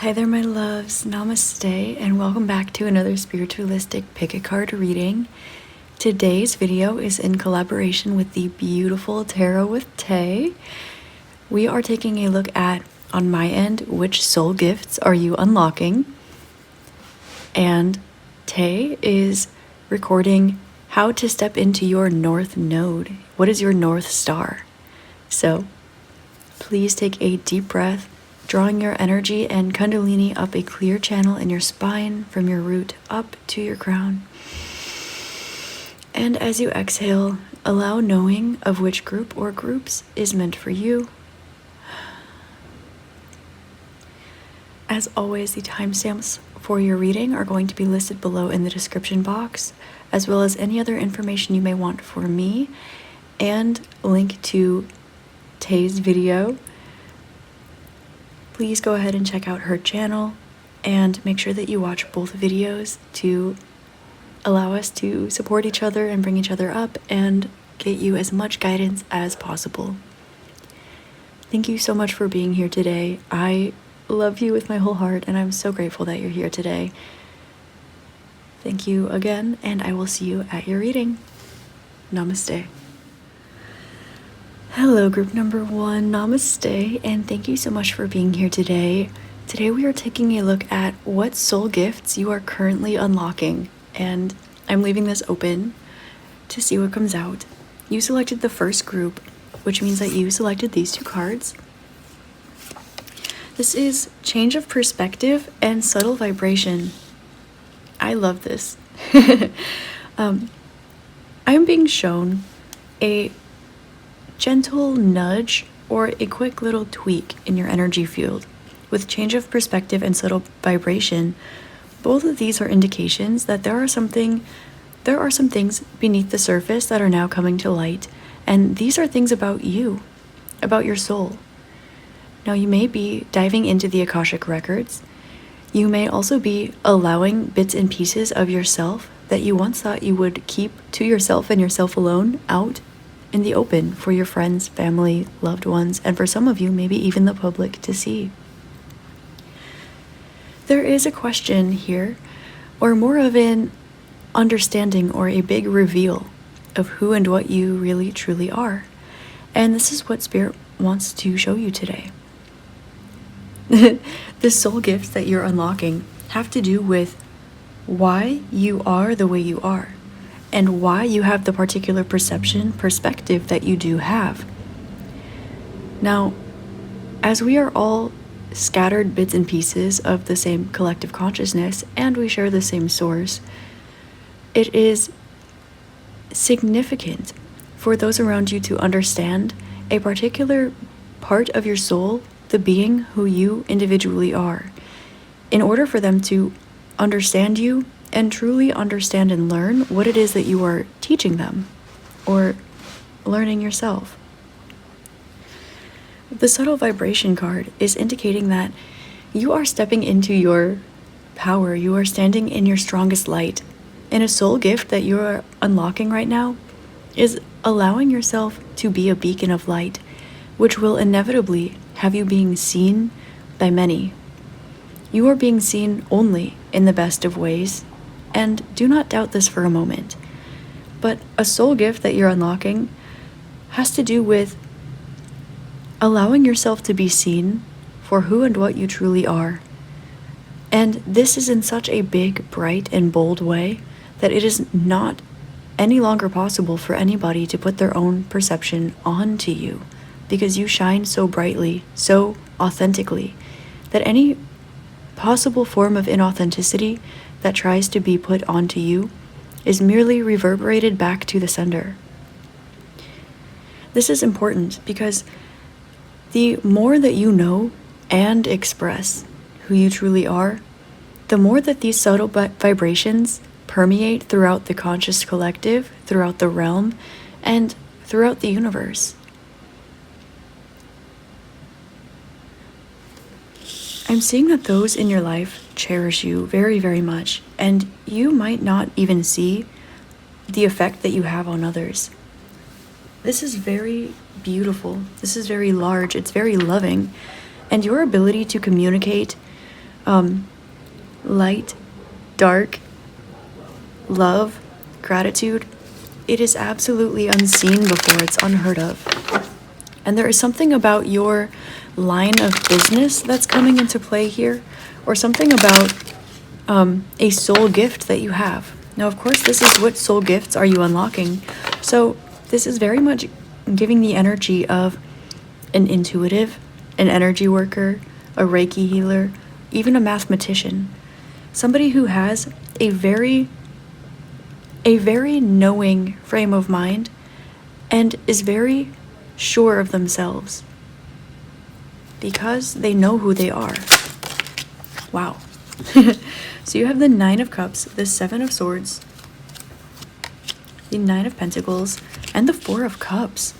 Hi there, my loves. Namaste, and welcome back to another spiritualistic pick a card reading. Today's video is in collaboration with the beautiful Tarot with Tay. We are taking a look at, on my end, which soul gifts are you unlocking? And Tay is recording how to step into your North Node. What is your North Star? So, please take a deep breath, drawing your energy and Kundalini up a clear channel in your spine from your root up to your crown. And as you exhale, allow knowing of which group or groups is meant for you. As always, the timestamps for your reading are going to be listed below in the description box, as well as any other information you may want for me, and link to Tay's video. Please go ahead and check out her channel and make sure that you watch both videos to allow us to support each other and bring each other up and get you as much guidance as possible. Thank you so much for being here today. I love you with my whole heart and I'm so grateful that you're here today. Thank you again, and I will see you at your reading. Namaste. Hello, group number one, namaste, and thank you so much for being here today. Today we are taking a look at what soul gifts you are currently unlocking, and I'm leaving this open to see what comes out. You selected the first group, which means that you selected these two cards. This is change of perspective and subtle vibration. I love this. I'm being shown a gentle nudge or a quick little tweak in your energy field. With change of perspective and subtle vibration, both of these are indications that there are some things beneath the surface that are now coming to light, and these are things about you, about your soul. Now, you may be diving into the Akashic records. You may also be allowing bits and pieces of yourself that you once thought you would keep to yourself and yourself alone out in the open for your friends, family, loved ones, and for some of you, maybe even the public to see. There is a question here, or more of an understanding or a big reveal of who and what you really truly are. And this is what Spirit wants to show you today. The soul gifts that you're unlocking have to do with why you are the way you are, and why you have the particular perspective that you do have. Now, as we are all scattered bits and pieces of the same collective consciousness, and we share the same source, it is significant for those around you to understand a particular part of your soul, the being who you individually are, in order for them to understand you and truly understand and learn what it is that you are teaching them or learning yourself. The subtle vibration card is indicating that you are stepping into your power, you are standing in your strongest light, and a soul gift that you are unlocking right now is allowing yourself to be a beacon of light, which will inevitably have you being seen by many. You are being seen only in the best of ways, and do not doubt this for a moment. But a soul gift that you're unlocking has to do with allowing yourself to be seen for who and what you truly are. And this is in such a big, bright, and bold way that it is not any longer possible for anybody to put their own perception onto you, because you shine so brightly, so authentically, that any possible form of inauthenticity that tries to be put onto you is merely reverberated back to the sender. This is important because the more that you know and express who you truly are, the more that these subtle vibrations permeate throughout the conscious collective, throughout the realm, and throughout the universe. I'm seeing that those in your life cherish you very, very much, and you might not even see the effect that you have on others. This is very beautiful. This is very large. It's very loving. And your ability to communicate light, dark, love, gratitude. It is absolutely unseen before it's unheard of. And there is something about your line of business that's coming into play here, or something about a soul gift that you have. Now, of course, this is what soul gifts are you unlocking. So this is very much giving the energy of an intuitive, an energy worker, a Reiki healer, even a mathematician. Somebody who has a very knowing frame of mind and is very sure of themselves because they know who they are. Wow. So you have the Nine of Cups, the Seven of Swords, the Nine of Pentacles, and the Four of Cups.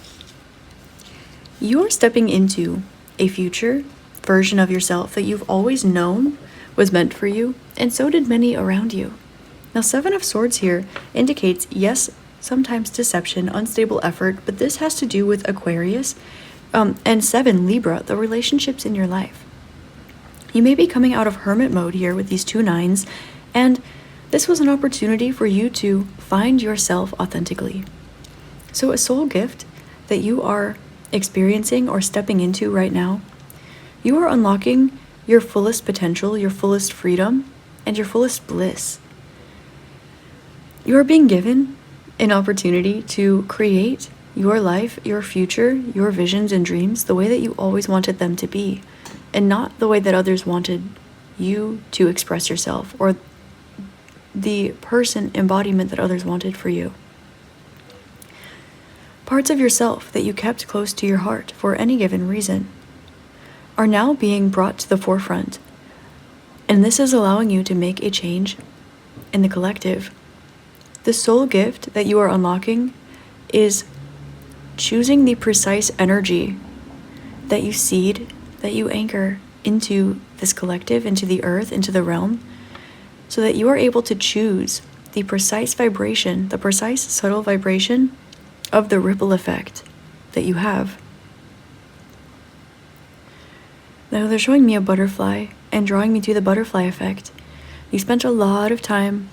You're stepping into a future version of yourself that you've always known was meant for you, and so did many around you. Now, Seven of Swords here indicates, yes, sometimes deception, unstable effort, but this has to do with Aquarius, and 7, Libra, the relationships in your life. You may be coming out of hermit mode here with these two nines, and this was an opportunity for you to find yourself authentically. So a soul gift that you are experiencing or stepping into right now, you are unlocking your fullest potential, your fullest freedom, and your fullest bliss. You are being given an opportunity to create your life, your future, your visions and dreams the way that you always wanted them to be, and not the way that others wanted you to express yourself, or the person embodiment that others wanted for you. Parts of yourself that you kept close to your heart for any given reason are now being brought to the forefront, and this is allowing you to make a change in the collective. The soul gift that you are unlocking is choosing the precise energy that you seed, that you anchor into this collective, into the earth, into the realm, so that you are able to choose the precise vibration, the precise subtle vibration of the ripple effect that you have. Now they're showing me a butterfly and drawing me to the butterfly effect. You spent a lot of time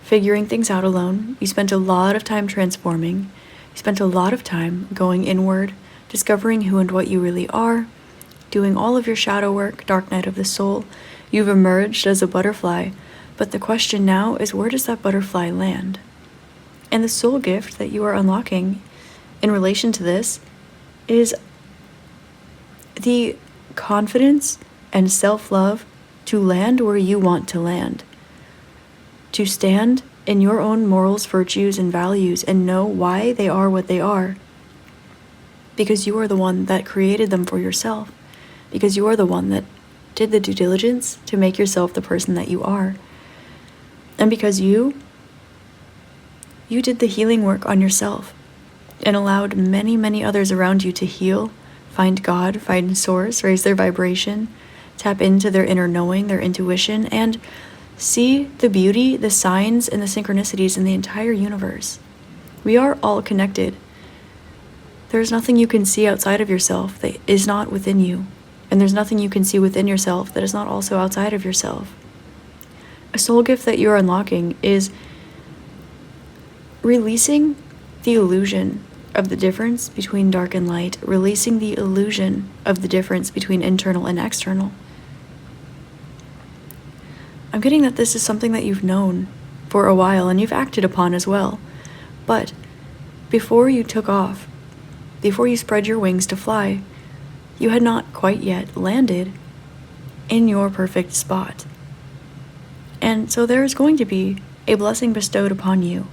figuring things out alone. You spent a lot of time transforming. You spent a lot of time going inward, discovering who and what you really are, doing all of your shadow work, dark night of the soul. You've emerged as a butterfly, but the question now is, where does that butterfly land? And the soul gift that you are unlocking in relation to this is the confidence and self-love to land where you want to land, to stand in your own morals, virtues, and values, and know why they are what they are, because you are the one that created them for yourself, because you are the one that did the due diligence to make yourself the person that you are, and because you did the healing work on yourself and allowed many, many others around you to heal, find God, find source, raise their vibration, tap into their inner knowing, their intuition, and see the beauty, the signs, and the synchronicities in the entire universe. We are all connected. There's nothing you can see outside of yourself that is not within you, and there's nothing you can see within yourself that is not also outside of yourself. A soul gift that you're unlocking is releasing the illusion of the difference between dark and light, releasing the illusion of the difference between internal and external. I'm getting that this is something that you've known for a while and you've acted upon as well. But before you took off, before you spread your wings to fly, you had not quite yet landed in your perfect spot. And so there is going to be a blessing bestowed upon you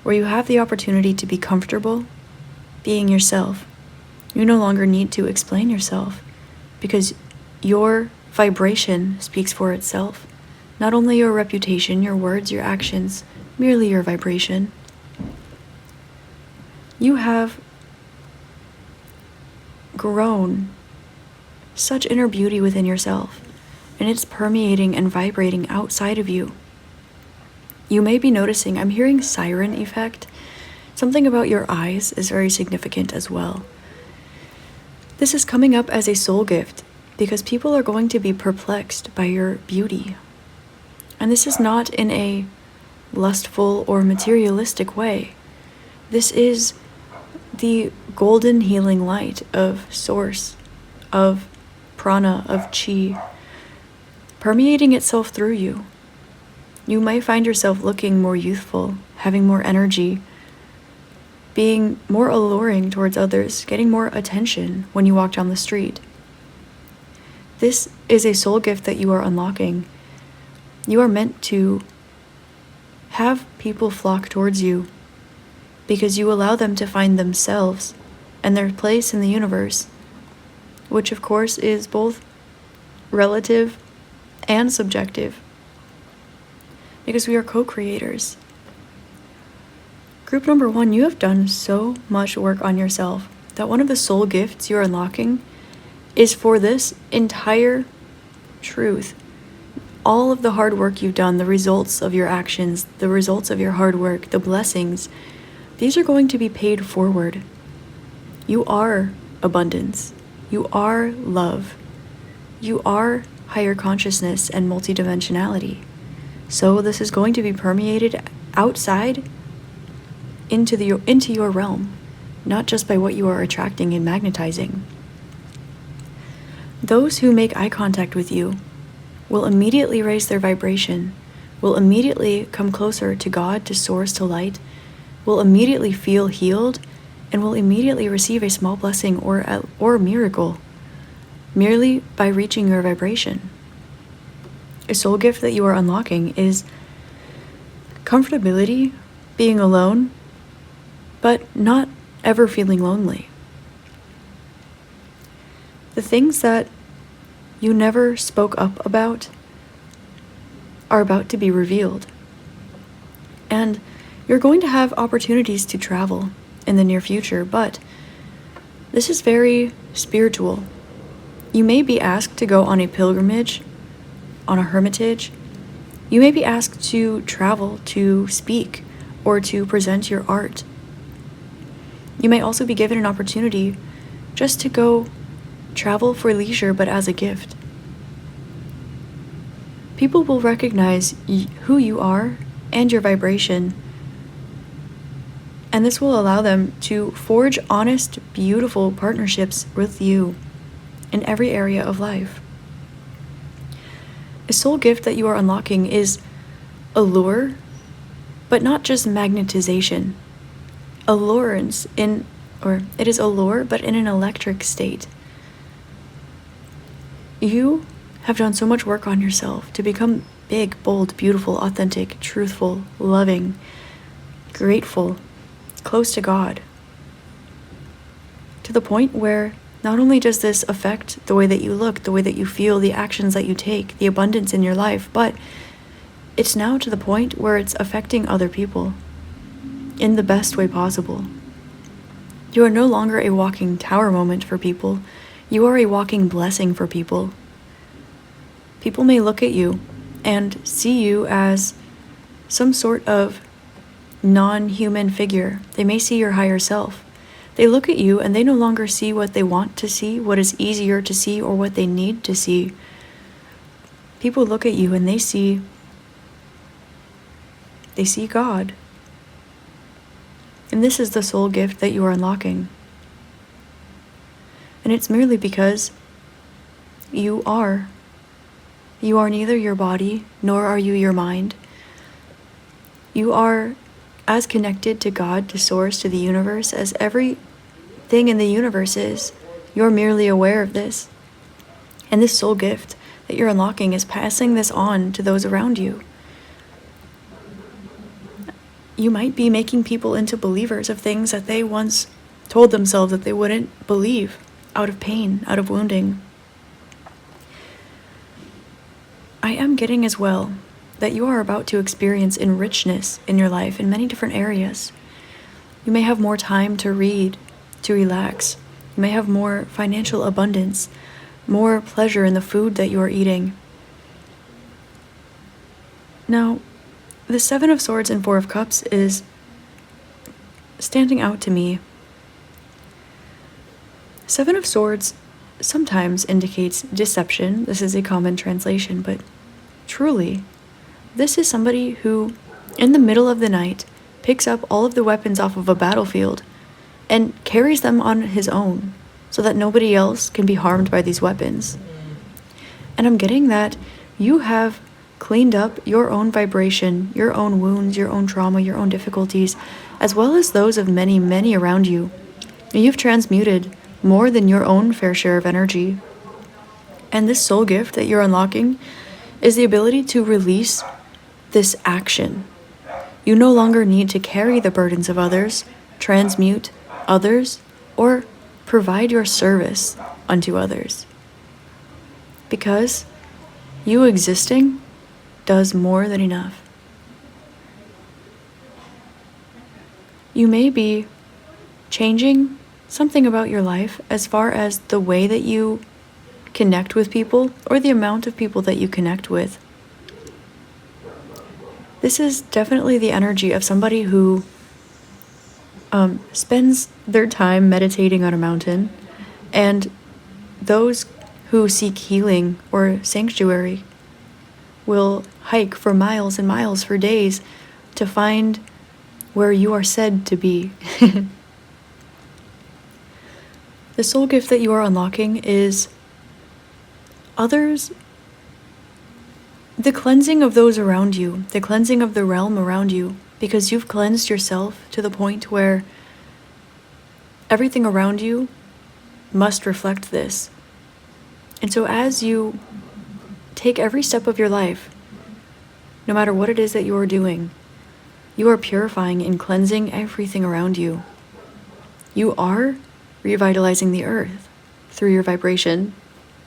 where you have the opportunity to be comfortable being yourself. You no longer need to explain yourself because your vibration speaks for itself. Not only your reputation, your words, your actions, merely your vibration. You have grown such inner beauty within yourself, and it's permeating and vibrating outside of you. You may be noticing, I'm hearing siren effect. Something about your eyes is very significant as well. This is coming up as a soul gift because people are going to be perplexed by your beauty. And this is not in a lustful or materialistic way. This is the golden healing light of source, of prana, of chi, permeating itself through you. You might find yourself looking more youthful, having more energy, being more alluring towards others, getting more attention when you walk down the street. This is a soul gift that you are unlocking. You are meant to have people flock towards you because you allow them to find themselves and their place in the universe, which of course is both relative and subjective, because we are co-creators. Group number 1, you have done so much work on yourself that one of the soul gifts you're unlocking is for this entire truth. All of the hard work you've done, the results of your actions, the results of your hard work, the blessings, these are going to be paid forward. You are abundance. You are love. You are higher consciousness and multidimensionality. So this is going to be permeated outside into your realm, not just by what you are attracting and magnetizing. Those who make eye contact with you will immediately raise their vibration, will immediately come closer to God, to source, to light, will immediately feel healed, and will immediately receive a small blessing or a miracle merely by reaching your vibration. A soul gift that you are unlocking is comfortability, being alone, but not ever feeling lonely. The things that you never spoke up about are about to be revealed. And you're going to have opportunities to travel in the near future, but this is very spiritual. You may be asked to go on a pilgrimage, on a hermitage. You may be asked to travel to speak or to present your art. You may also be given an opportunity just to go travel for leisure, but as a gift. People will recognize who you are and your vibration, and this will allow them to forge honest, beautiful partnerships with you in every area of life. A soul gift that you are unlocking is allure, but not just magnetization. It is allure, but in an electric state. You have done so much work on yourself to become big, bold, beautiful, authentic, truthful, loving, grateful, close to God. To the point where not only does this affect the way that you look, the way that you feel, the actions that you take, the abundance in your life, but it's now to the point where it's affecting other people in the best way possible. You are no longer a walking tower moment for people. You are a walking blessing for people. People may look at you and see you as some sort of non-human figure. They may see your higher self. They look at you and they no longer see what they want to see, what is easier to see, or what they need to see. People look at you and they see God. And this is the soul gift that you are unlocking. And it's merely because you are. You are neither your body, nor are you your mind. You are as connected to God, to Source, to the universe, as everything in the universe is. You're merely aware of this. And this soul gift that you're unlocking is passing this on to those around you. You might be making people into believers of things that they once told themselves that they wouldn't believe, out of pain, out of wounding. I am getting as well that you are about to experience in richness in your life in many different areas. You may have more time to read, to relax. You may have more financial abundance, more pleasure in the food that you are eating. Now, the Seven of Swords and Four of Cups is standing out to me. Seven of Swords sometimes indicates deception. This is a common translation, but truly, this is somebody who, in the middle of the night, picks up all of the weapons off of a battlefield and carries them on his own so that nobody else can be harmed by these weapons. And I'm getting that you have cleaned up your own vibration, your own wounds, your own trauma, your own difficulties, as well as those of many, many around you. You've transmuted more than your own fair share of energy. And this soul gift that you're unlocking is the ability to release this action. You no longer need to carry the burdens of others, transmute others, or provide your service unto others. Because you existing does more than enough. You may be changing something about your life as far as the way that you connect with people or the amount of people that you connect with. This is definitely the energy of somebody who spends their time meditating on a mountain, and those who seek healing or sanctuary will hike for miles and miles for days to find where you are said to be. The soul gift that you are unlocking is others, the cleansing of those around you, the cleansing of the realm around you, because you've cleansed yourself to the point where everything around you must reflect this. And so as you take every step of your life, no matter what it is that you are doing, you are purifying and cleansing everything around you. You are revitalizing the earth through your vibration.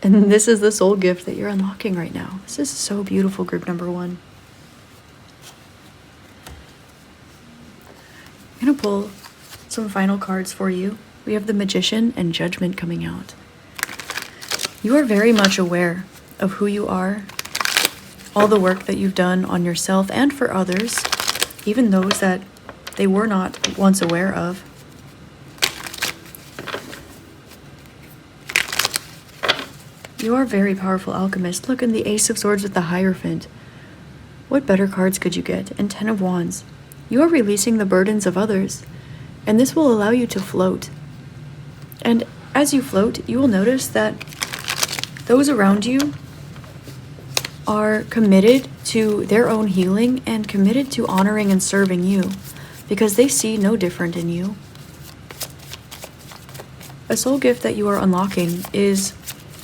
And this is the soul gift that you're unlocking right now. This is so beautiful, group number 1. I'm going to pull some final cards for you. We have the Magician and Judgment coming out. You are very much aware of who you are, all the work that you've done on yourself and for others, even those that they were not once aware of. You are a very powerful alchemist. Look, in the Ace of Swords with the Hierophant. What better cards could you get? And 10 of Wands. You are releasing the burdens of others, and this will allow you to float. And as you float, you will notice that those around you are committed to their own healing and committed to honoring and serving you, because they see no different in you. A soul gift that you are unlocking is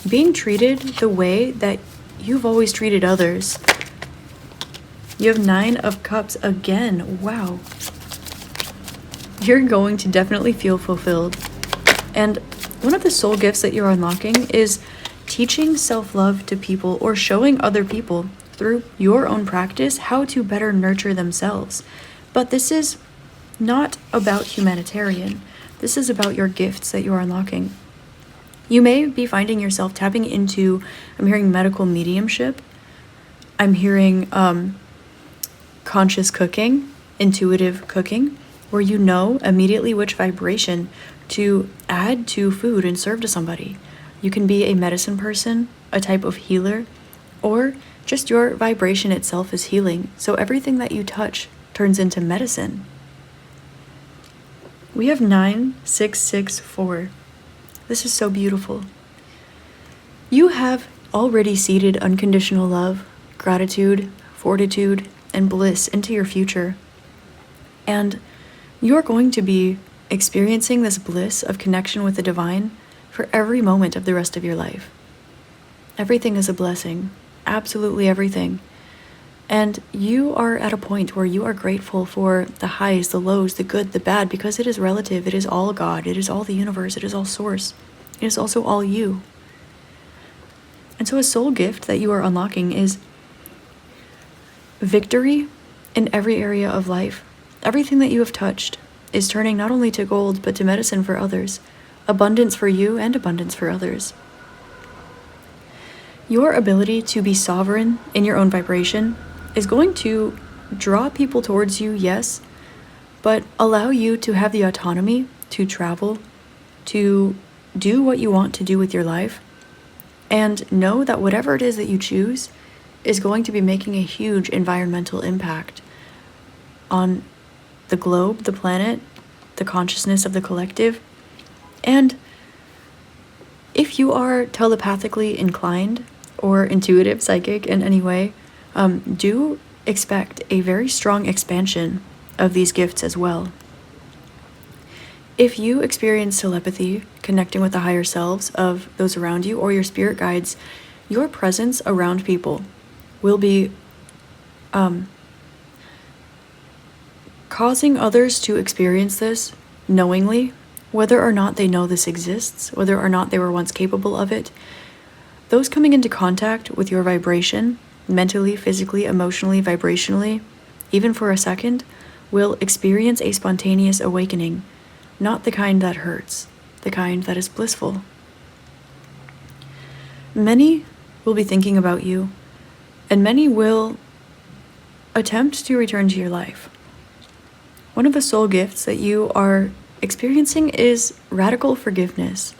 being treated the way that you've always treated others. You have 9 of Cups again. Wow. You're going to definitely feel fulfilled. And one of the soul gifts that you're unlocking is teaching self-love to people, or showing other people through your own practice how to better nurture themselves. But this is not about humanitarian. This is about your gifts that you are unlocking. You may be finding yourself tapping into, I'm hearing medical mediumship. I'm hearing conscious cooking, intuitive cooking, where you know immediately which vibration to add to food and serve to somebody. You can be a medicine person, a type of healer, or just your vibration itself is healing. So everything that you touch turns into medicine. We have 9664. This is so beautiful. You have already seeded unconditional love, gratitude, fortitude, and bliss into your future. And you're going to be experiencing this bliss of connection with the divine for every moment of the rest of your life. Everything is a blessing. Absolutely everything. And you are at a point where you are grateful for the highs, the lows, the good, the bad, because it is relative. It is all God. It is all the universe. It is all source. It is also all you. And so a soul gift that you are unlocking is victory in every area of life. Everything that you have touched is turning not only to gold, but to medicine for others. Abundance for you and abundance for others. Your ability to be sovereign in your own vibration is going to draw people towards you, yes, but allow you to have the autonomy to travel, to do what you want to do with your life, And know that whatever it is that you choose is going to be making a huge environmental impact on the globe, the planet, the consciousness of the collective. And if you are telepathically inclined or intuitive, psychic in any way, do expect a very strong expansion of these gifts as well. If you experience telepathy, connecting with the higher selves of those around you or your spirit guides, your presence around people will be causing others to experience this knowingly, whether or not they know this exists, whether or not they were once capable of it. Those coming into contact with your vibration, mentally, physically, emotionally, vibrationally, even for a second, will experience a spontaneous awakening, not the kind that hurts, the kind that is blissful. Many will be thinking about you, and many will attempt to return to your life. One of the soul gifts that you are experiencing is radical forgiveness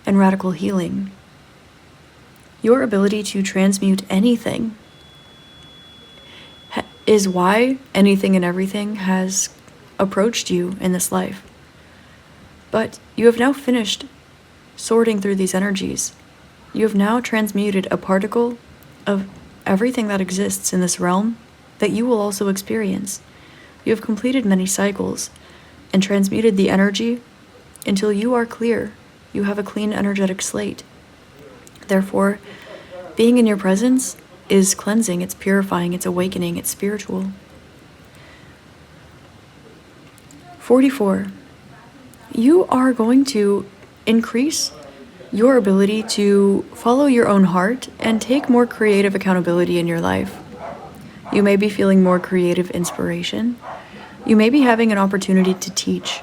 and radical healing. Your ability to transmute anything is why anything and everything has approached you in this life. But you have now finished sorting through these energies. You have now transmuted a particle of everything that exists in this realm that you will also experience. You have completed many cycles and transmuted the energy until you are clear. You have a clean energetic slate. Therefore, being in your presence is cleansing, it's purifying, it's awakening, it's spiritual. 44. You are going to increase your ability to follow your own heart and take more creative accountability in your life. You may be feeling more creative inspiration. You may be having an opportunity to teach.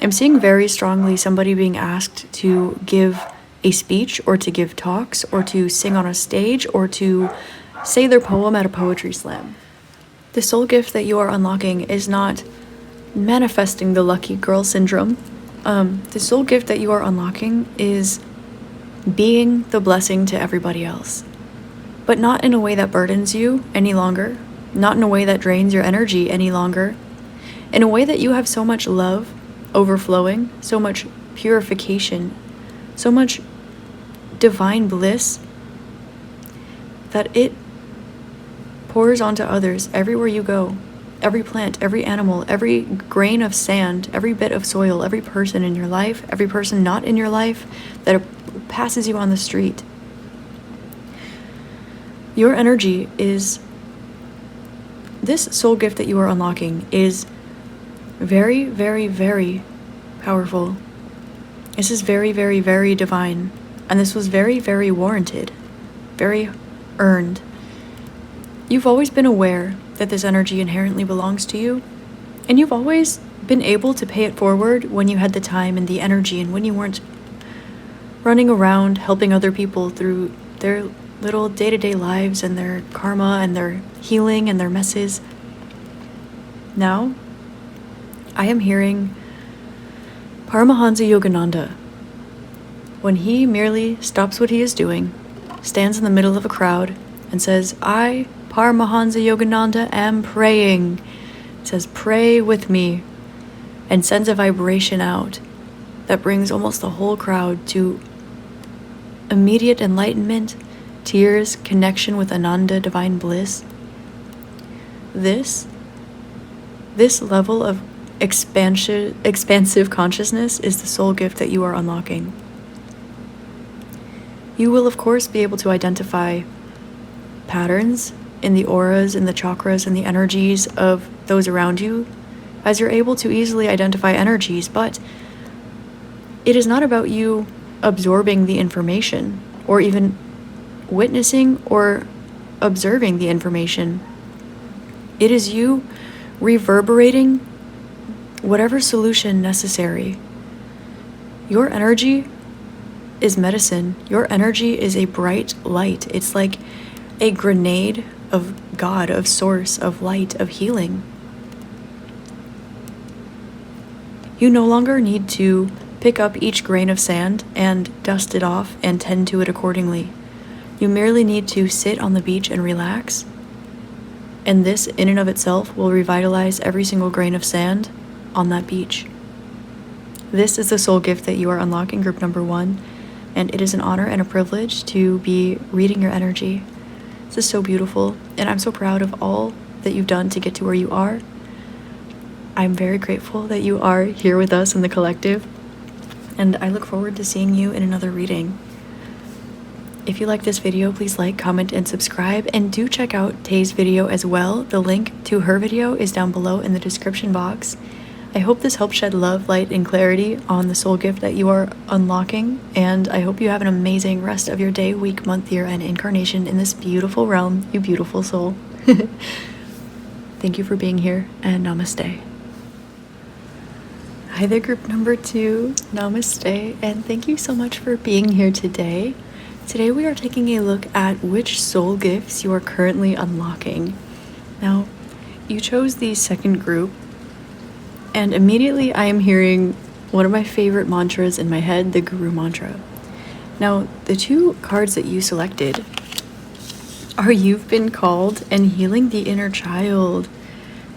I'm seeing very strongly somebody being asked to give a speech or to give talks or to sing on a stage or to say their poem at a poetry slam. The soul gift that you are unlocking is not manifesting the lucky girl syndrome. The soul gift that you are unlocking is being the blessing to everybody else, but not in a way that burdens you any longer, not in a way that drains your energy any longer, in a way that you have so much love overflowing, so much purification, so much divine bliss that it pours onto others everywhere you go. Every plant, every animal, every grain of sand, every bit of soil, every person in your life, every person not in your life that passes you on the street. Your energy is, this soul gift that you are unlocking is very, very, very powerful. This is very, very, very divine. And this was very, very warranted, very earned. You've always been aware that this energy inherently belongs to you, and you've always been able to pay it forward when you had the time and the energy and when you weren't running around helping other people through their little day-to-day lives and their karma and their healing and their messes. Now, I am hearing Paramahansa Yogananda, when he merely stops what he is doing, stands in the middle of a crowd, and says, I, Paramahansa Yogananda, am praying. It says, pray with me, and sends a vibration out that brings almost the whole crowd to immediate enlightenment, tears, connection with Ananda, divine bliss. This level of expansive consciousness is the soul gift that you are unlocking. You will, of course, be able to identify patterns in the auras, in the chakras, and the energies of those around you, as you're able to easily identify energies, but it is not about you absorbing the information, or even witnessing or observing the information. It is you reverberating whatever solution necessary. Your energy is medicine. Your energy is a bright light. It's like a grenade of God, of source, of light, of healing. You no longer need to pick pick up each grain of sand and dust it off and tend to it accordingly. You merely need to sit on the beach and relax, and this in and of itself will revitalize every single grain of sand on that beach. This is the soul gift that you are unlocking, group number 1, and it is an honor and a privilege to be reading your energy. This is so beautiful, and I'm so proud of all that you've done to get to where you are. I'm very grateful that you are here with us in the collective, and I look forward to seeing you in another reading. If you like this video, please like, comment, and subscribe, and do check out Tay's video as well. The link to her video is down below in the description box. I hope this helps shed love, light, and clarity on the soul gift that you are unlocking, and I hope you have an amazing rest of your day, week, month, year, and incarnation in this beautiful realm, you beautiful soul. Thank you for being here, and namaste. Hi there, group number 2. Namaste, and thank you so much for being here today. Today we are taking a look at which soul gifts you are currently unlocking. Now, you chose the second group, and immediately I am hearing one of my favorite mantras in my head, the Guru Mantra. Now, the 2 cards that you selected are You've Been Called and Healing the Inner Child.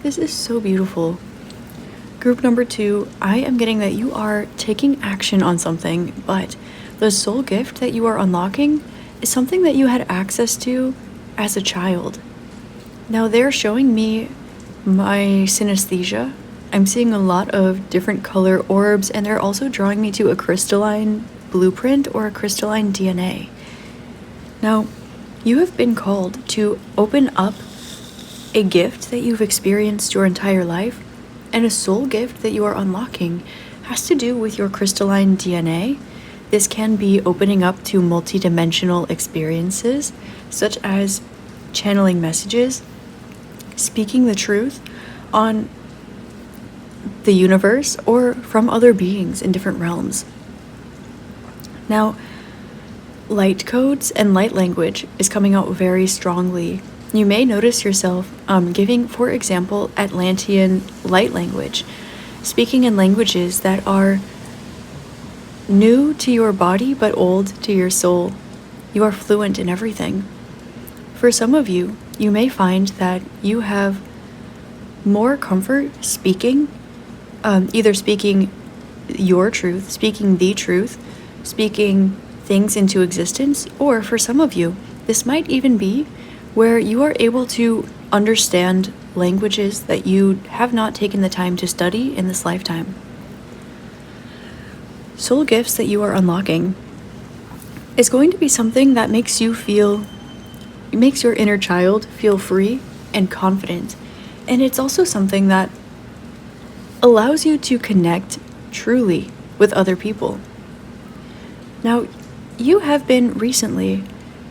This is so beautiful. Group number 2, I am getting that you are taking action on something, but the soul gift that you are unlocking is something that you had access to as a child. Now, they're showing me my synesthesia. I'm seeing a lot of different color orbs, and they're also drawing me to a crystalline blueprint or a crystalline DNA. Now, you have been called to open up a gift that you've experienced your entire life, and a soul gift that you are unlocking has to do with your crystalline DNA. This can be opening up to multidimensional experiences, such as channeling messages, speaking the truth on the universe or from other beings in different realms. Now, light codes and light language is coming out very strongly. You may notice yourself giving, for example, Atlantean light language, speaking in languages that are new to your body but old to your soul. You are fluent in everything. For some of you, you may find that you have more comfort speaking, either speaking your truth, speaking the truth, speaking things into existence, or for some of you, this might even be where you are able to understand languages that you have not taken the time to study in this lifetime. Soul gifts that you are unlocking is going to be something that makes your inner child feel free and confident. And it's also something that allows you to connect truly with other people. Now, you have been recently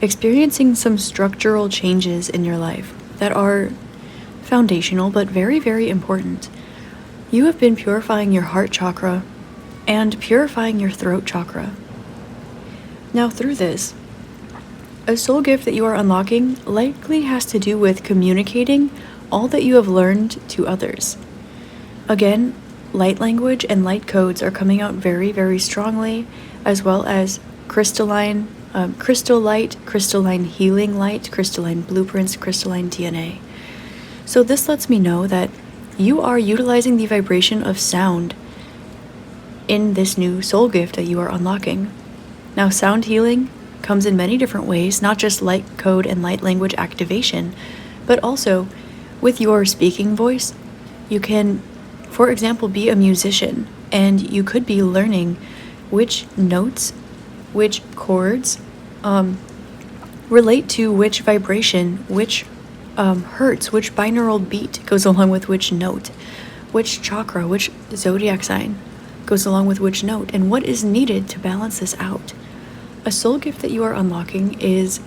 experiencing some structural changes in your life that are foundational but very, very important. You have been purifying your heart chakra and purifying your throat chakra. Now, through this, a soul gift that you are unlocking likely has to do with communicating all that you have learned to others. Again, light language and light codes are coming out very, very strongly, as well as crystalline, crystal light, crystalline healing light, crystalline blueprints, crystalline DNA. So this lets me know that you are utilizing the vibration of sound in this new soul gift that you are unlocking. Now, sound healing comes in many different ways, not just light code and light language activation, but also with your speaking voice. You can, for example, be a musician, and you could be learning which notes, which chords relate to which vibration, which hertz, which binaural beat goes along with which note, which chakra, which zodiac sign goes along with which note, and what is needed to balance this out. A soul gift that you are unlocking is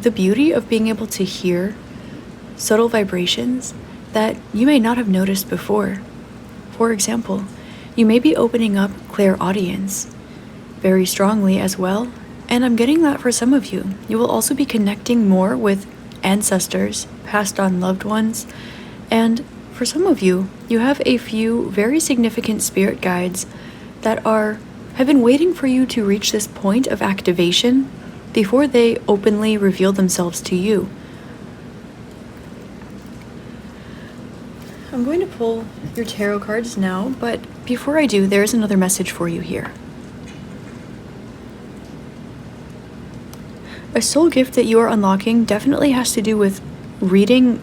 the beauty of being able to hear subtle vibrations that you may not have noticed before. For example, you may be opening up clairaudience very strongly as well, and I'm getting that for some of you. You will also be connecting more with ancestors, passed on loved ones, and for some of you, you have a few very significant spirit guides that are have been waiting for you to reach this point of activation before they openly reveal themselves to you. I'm going to pull your tarot cards now, but before I do, there's another message for you here. A soul gift that you are unlocking definitely has to do with reading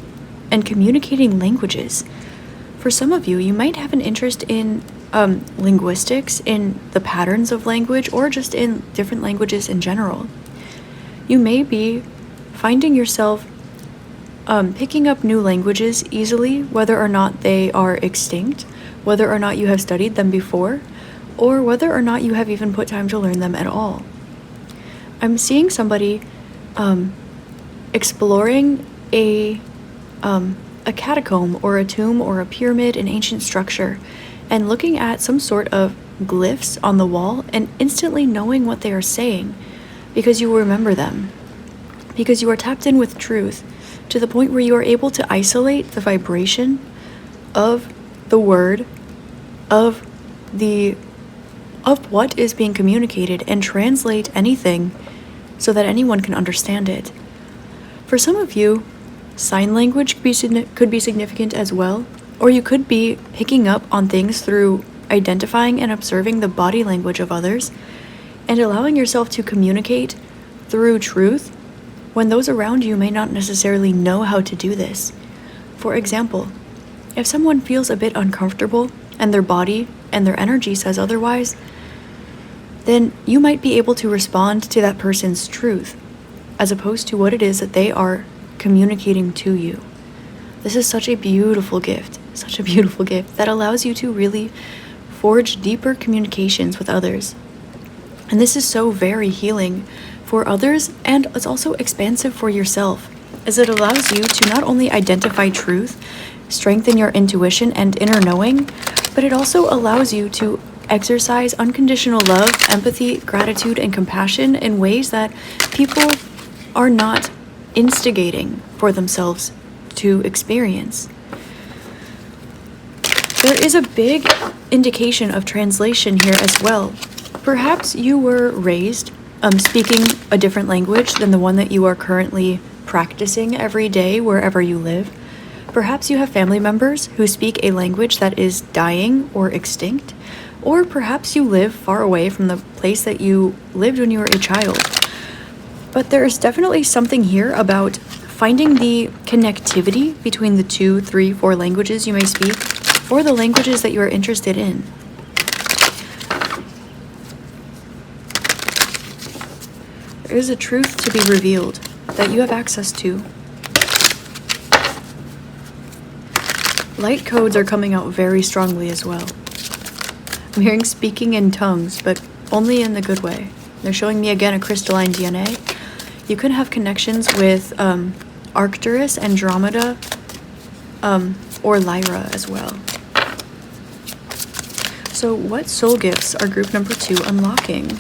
and communicating languages. For some of you, you might have an interest in linguistics, in the patterns of language, or just in different languages in general. You may be finding yourself picking up new languages easily, whether or not they are extinct, whether or not you have studied them before, or whether or not you have even put time to learn them at all. I'm seeing somebody exploring a catacomb or a tomb or a pyramid, an ancient structure, and looking at some sort of glyphs on the wall and instantly knowing what they are saying because you remember them, because you are tapped in with truth to the point where you are able to isolate the vibration of the word, of what is being communicated, and translate anything so that anyone can understand it. For some of you, sign language could be significant as well, or you could be picking up on things through identifying and observing the body language of others and allowing yourself to communicate through truth when those around you may not necessarily know how to do this. For example, if someone feels a bit uncomfortable and their body and their energy says otherwise, then you might be able to respond to that person's truth as opposed to what it is that they are communicating to you. This is such a beautiful gift that allows you to really forge deeper communications with others. And this is so very healing for others, and it's also expansive for yourself, as it allows you to not only identify truth, strengthen your intuition and inner knowing, but it also allows you to exercise unconditional love, empathy, gratitude, and compassion in ways that people are not instigating for themselves to experience. There is a big indication of translation here as well. Perhaps you were raised speaking a different language than the one that you are currently practicing every day wherever you live. Perhaps you have family members who speak a language that is dying or extinct, or perhaps you live far away from the place that you lived when you were a child. But there is definitely something here about finding the connectivity between the 2, 3, 4 languages you may speak, or the languages that you are interested in. There is a truth to be revealed that you have access to. Light codes are coming out very strongly as well. I'm hearing speaking in tongues, but only in the good way. They're showing me again a crystalline DNA. You could have connections with Arcturus, Andromeda, or Lyra as well. So what soul gifts are group number 2 unlocking?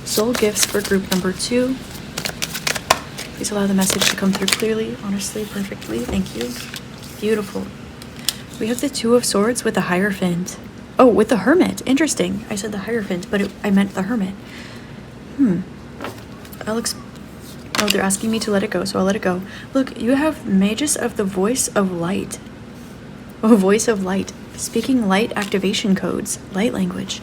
Soul gifts for group number 2. Please allow the message to come through clearly, honestly, perfectly. Thank you. Beautiful. We have the 2 of Swords with the Hierophant. Oh, with the Hermit. Interesting. I said the Hierophant, but I meant the Hermit. Oh, they're asking me to let it go, so I'll let it go. Look, you have Magus of the Voice of Light. Oh, Voice of Light. Speaking light activation codes. Light language.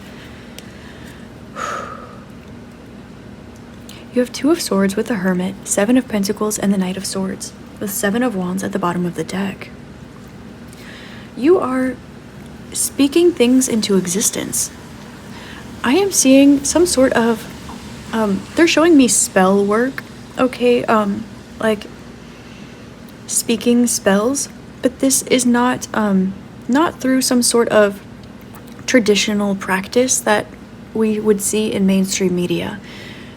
You have 2 of Swords with the Hermit, 7 of Pentacles, and the Knight of Swords, with 7 of Wands at the bottom of the deck. You are speaking things into existence. I am seeing some sort of, they're showing me spell work, okay, like speaking spells, but this is not through some sort of traditional practice that we would see in mainstream media.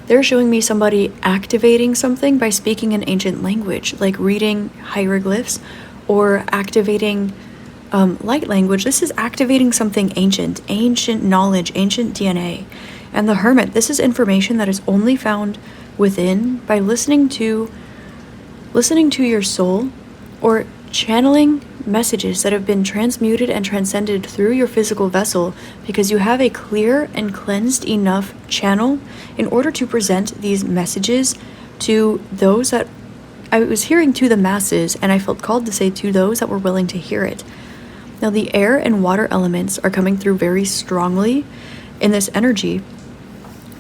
They're showing me somebody activating something by speaking an ancient language, like reading hieroglyphs or activating light language. This is activating something ancient knowledge, ancient DNA. And the Hermit, this is information that is only found within by listening to your soul or channeling messages that have been transmuted and transcended through your physical vessel because you have a clear and cleansed enough channel in order to present these messages to those that I was hearing to the masses, and I felt called to say to those that were willing to hear it. Now, the air and water elements are coming through very strongly in this energy.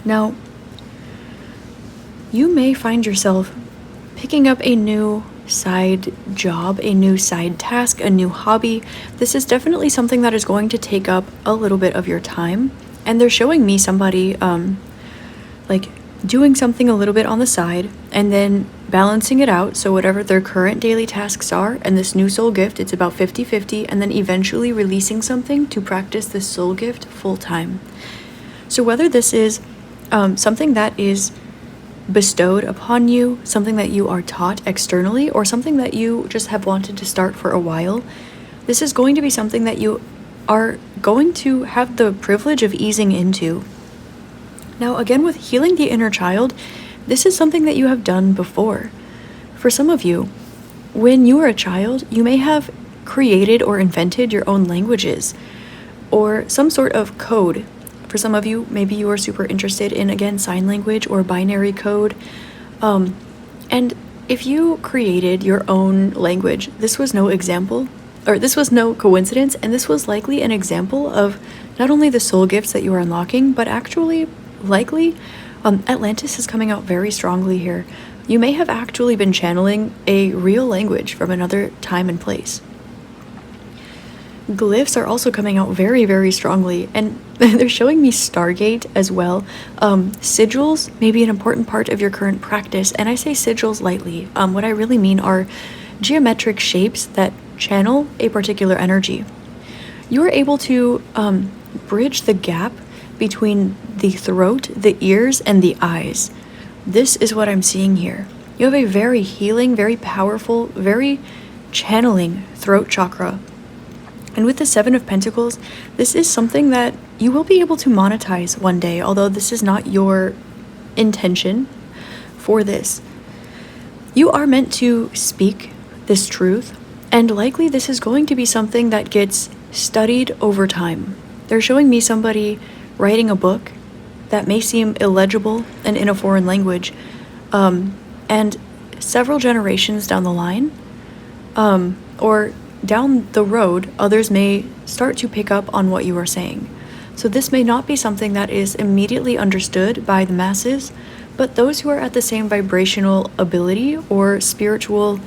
Now, you may find yourself picking up a new side job, a new side task, a new hobby. This is definitely something that is going to take up a little bit of your time. And they're showing me somebody like doing something a little bit on the side and then balancing it out. So whatever their current daily tasks are and this new soul gift, it's about 50-50, and then eventually releasing something to practice this soul gift full time. So whether this is something that is bestowed upon you, something that you are taught externally, or something that you just have wanted to start for a while, this is going to be something that you are going to have the privilege of easing into. Now, again, with healing the inner child, this is something that you have done before. For some of you, when you were a child, you may have created or invented your own languages or some sort of code. For some of you, maybe you are super interested in, again, sign language or binary code. And if you created your own language, this was no example, or this was no coincidence, and this was likely an example of not only the soul gifts that you are unlocking, but actually, likely, Atlantis is coming out very strongly here. You may have actually been channeling a real language from another time and place. Glyphs are also coming out very, very strongly, and they're showing me Stargate as well. Sigils may be an important part of your current practice, and I say sigils lightly. What I really mean are geometric shapes that channel a particular energy. You are able to bridge the gap between the throat, the ears, and the eyes. This is what I'm seeing here. You have a very healing, very powerful, very channeling throat chakra. And with the Seven of Pentacles, this is something that you will be able to monetize one day, although this is not your intention for this. You are meant to speak this truth, and likely this is going to be something that gets studied over time. They're showing me somebody writing a book that may seem illegible and in a foreign language, and several generations down the line, or down the road, others may start to pick up on what you are saying. So this may not be something that is immediately understood by the masses, but those who are at the same vibrational ability or spiritual,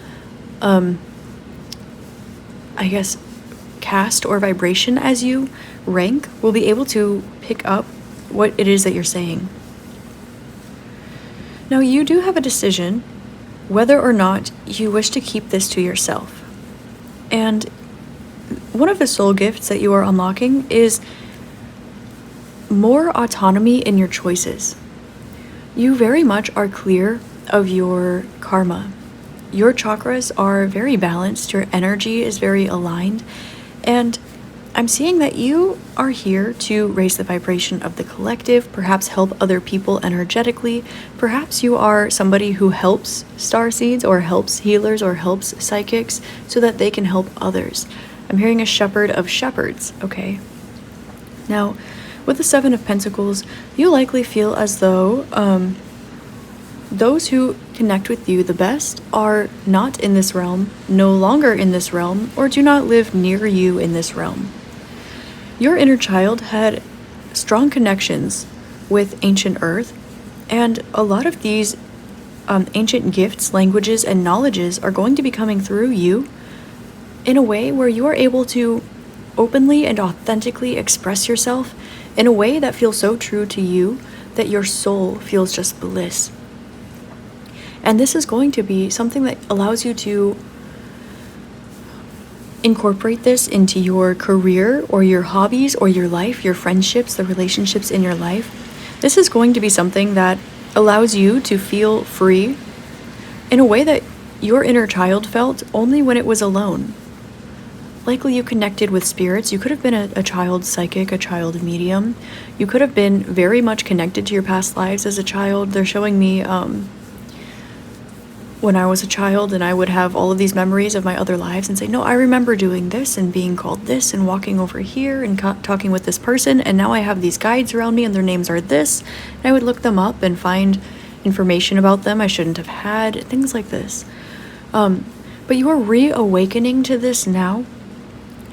caste or vibration as you, rank, will be able to pick up what it is that you're saying. Now, you do have a decision whether or not you wish to keep this to yourself. And one of the soul gifts that you are unlocking is more autonomy in your choices. You very much are clear of your karma. Your chakras are very balanced, your energy is very aligned, and I'm seeing that you are here to raise the vibration of the collective, perhaps help other people energetically. Perhaps you are somebody who helps starseeds or helps healers or helps psychics so that they can help others. I'm hearing a shepherd of shepherds, okay? Now, with the Seven of Pentacles, you likely feel as though those who connect with you the best are not in this realm, no longer in this realm, or do not live near you in this realm. Your inner child had strong connections with ancient Earth, and a lot of these ancient gifts, languages, and knowledges are going to be coming through you in a way where you are able to openly and authentically express yourself in a way that feels so true to you that your soul feels just bliss. And this is going to be something that allows you to incorporate this into your career or your hobbies or your life, your friendships, the relationships in your life. This is going to be something that allows you to feel free in a way that your inner child felt only when it was alone. Likely you connected with spirits. You could have been a child psychic, a child medium. You could have been very much connected to your past lives as a child. They're showing me when I was a child, and I would have all of these memories of my other lives and say, no, I remember doing this and being called this and walking over here and talking with this person, and now I have these guides around me and their names are this. And I would look them up and find information about them I shouldn't have had, things like this. But you are reawakening to this now,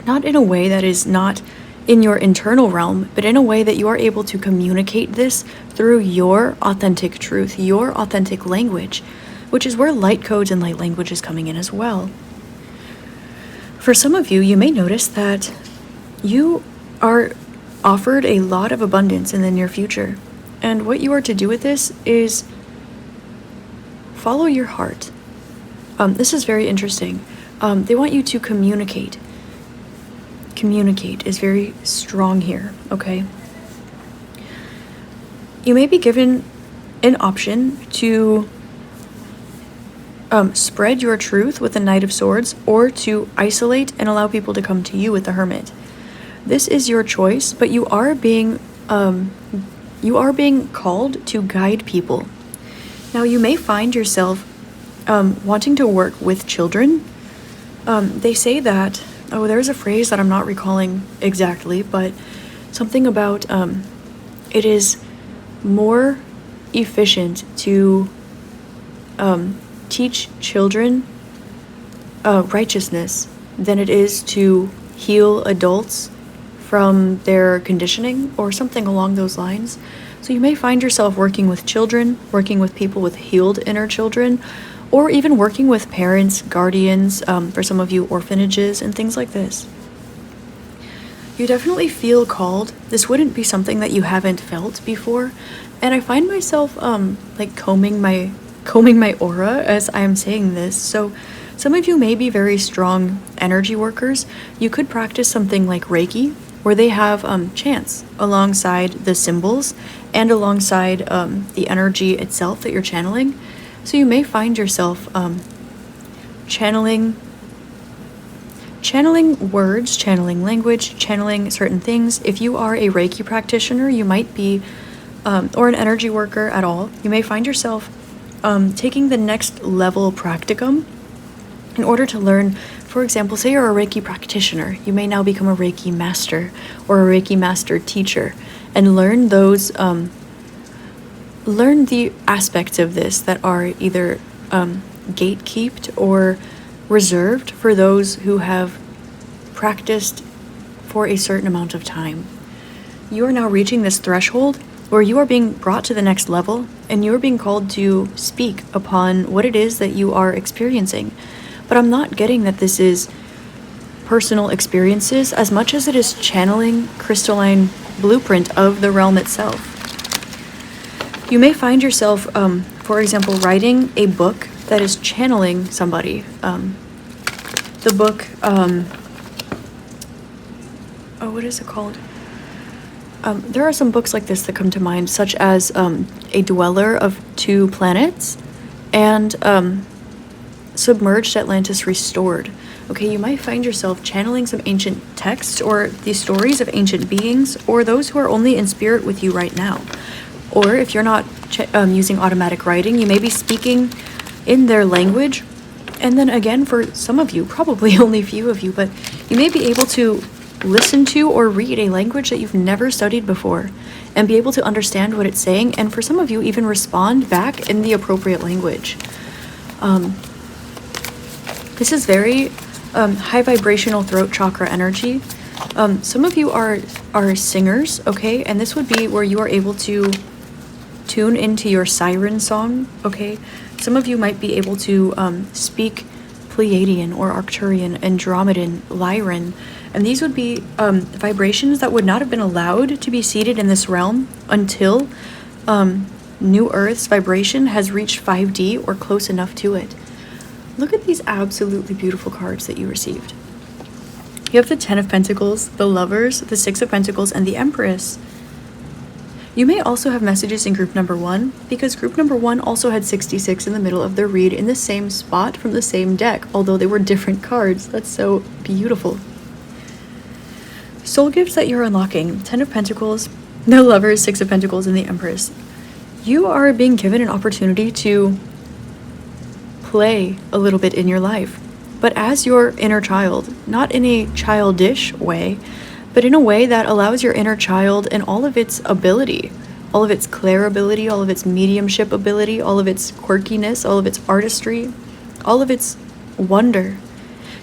not in a way that is not in your internal realm, but in a way that you are able to communicate this through your authentic truth, your authentic language, which is where light codes and light language is coming in as well. For some of you, you may notice that you are offered a lot of abundance in the near future. And what you are to do with this is follow your heart. This is very interesting. They want you to communicate. Communicate is very strong here, okay? You may be given an option to spread your truth with the Knight of Swords, or to isolate and allow people to come to you with the Hermit. This is your choice, but you are being called to guide people. Now, you may find yourself wanting to work with children. They say that, there's a phrase that I'm not recalling exactly, but something about it is more efficient to teach children righteousness than it is to heal adults from their conditioning, or something along those lines. So you may find yourself working with children, working with people with healed inner children, or even working with parents, guardians, for some of you, orphanages, and things like this. You definitely feel called. This wouldn't be something that you haven't felt before, and I find myself like combing my aura as I am saying this. So some of you may be very strong energy workers. You could practice something like Reiki, where they have chants alongside the symbols and alongside the energy itself that you're channeling. So you may find yourself channeling words, channeling language, channeling certain things. If you are a Reiki practitioner, you might be, or an energy worker at all, you may find yourself taking the next level practicum in order to learn. For example, say you're a Reiki practitioner, you may now become a Reiki master or a Reiki master teacher, and learn those learn the aspects of this that are either gatekept or reserved for those who have practiced for a certain amount of time. You are now reaching this threshold where you are being brought to the next level, and you are being called to speak upon what it is that you are experiencing. But I'm not getting that this is personal experiences as much as it is channeling crystalline blueprint of the realm itself. You may find yourself, for example, writing a book that is channeling somebody. The book, what is it called? There are some books like this that come to mind, such as A Dweller of Two Planets and Submerged Atlantis Restored. Okay, you might find yourself channeling some ancient texts or the stories of ancient beings, or those who are only in spirit with you right now. Or if you're not using automatic writing, you may be speaking in their language. And then again, for some of you, probably only a few of you, but you may be able to listen to or read a language that you've never studied before and be able to understand what it's saying, and for some of you, even respond back in the appropriate language. This is very high vibrational throat chakra energy. Some of you are singers, okay? And this would be where you are able to tune into your siren song, okay? Some of you might be able to speak Pleiadian or Arcturian, Andromedan, Lyran, and these would be vibrations that would not have been allowed to be seated in this realm until New Earth's vibration has reached 5D or close enough to it. Look at these absolutely beautiful cards that you received. You have the Ten of Pentacles, the Lovers, the Six of Pentacles, and the Empress. You may also have messages in group number 1, because group number 1 also had 66 in the middle of their read in the same spot from the same deck, although they were different cards. That's so beautiful. Soul gifts that you're unlocking: Ten of Pentacles, the Lovers, Six of Pentacles, and the Empress. You are being given an opportunity to play a little bit in your life, but as your inner child, not in a childish way, but in a way that allows your inner child and all of its ability, all of its clair ability, all of its mediumship ability, all of its quirkiness, all of its artistry, all of its wonder,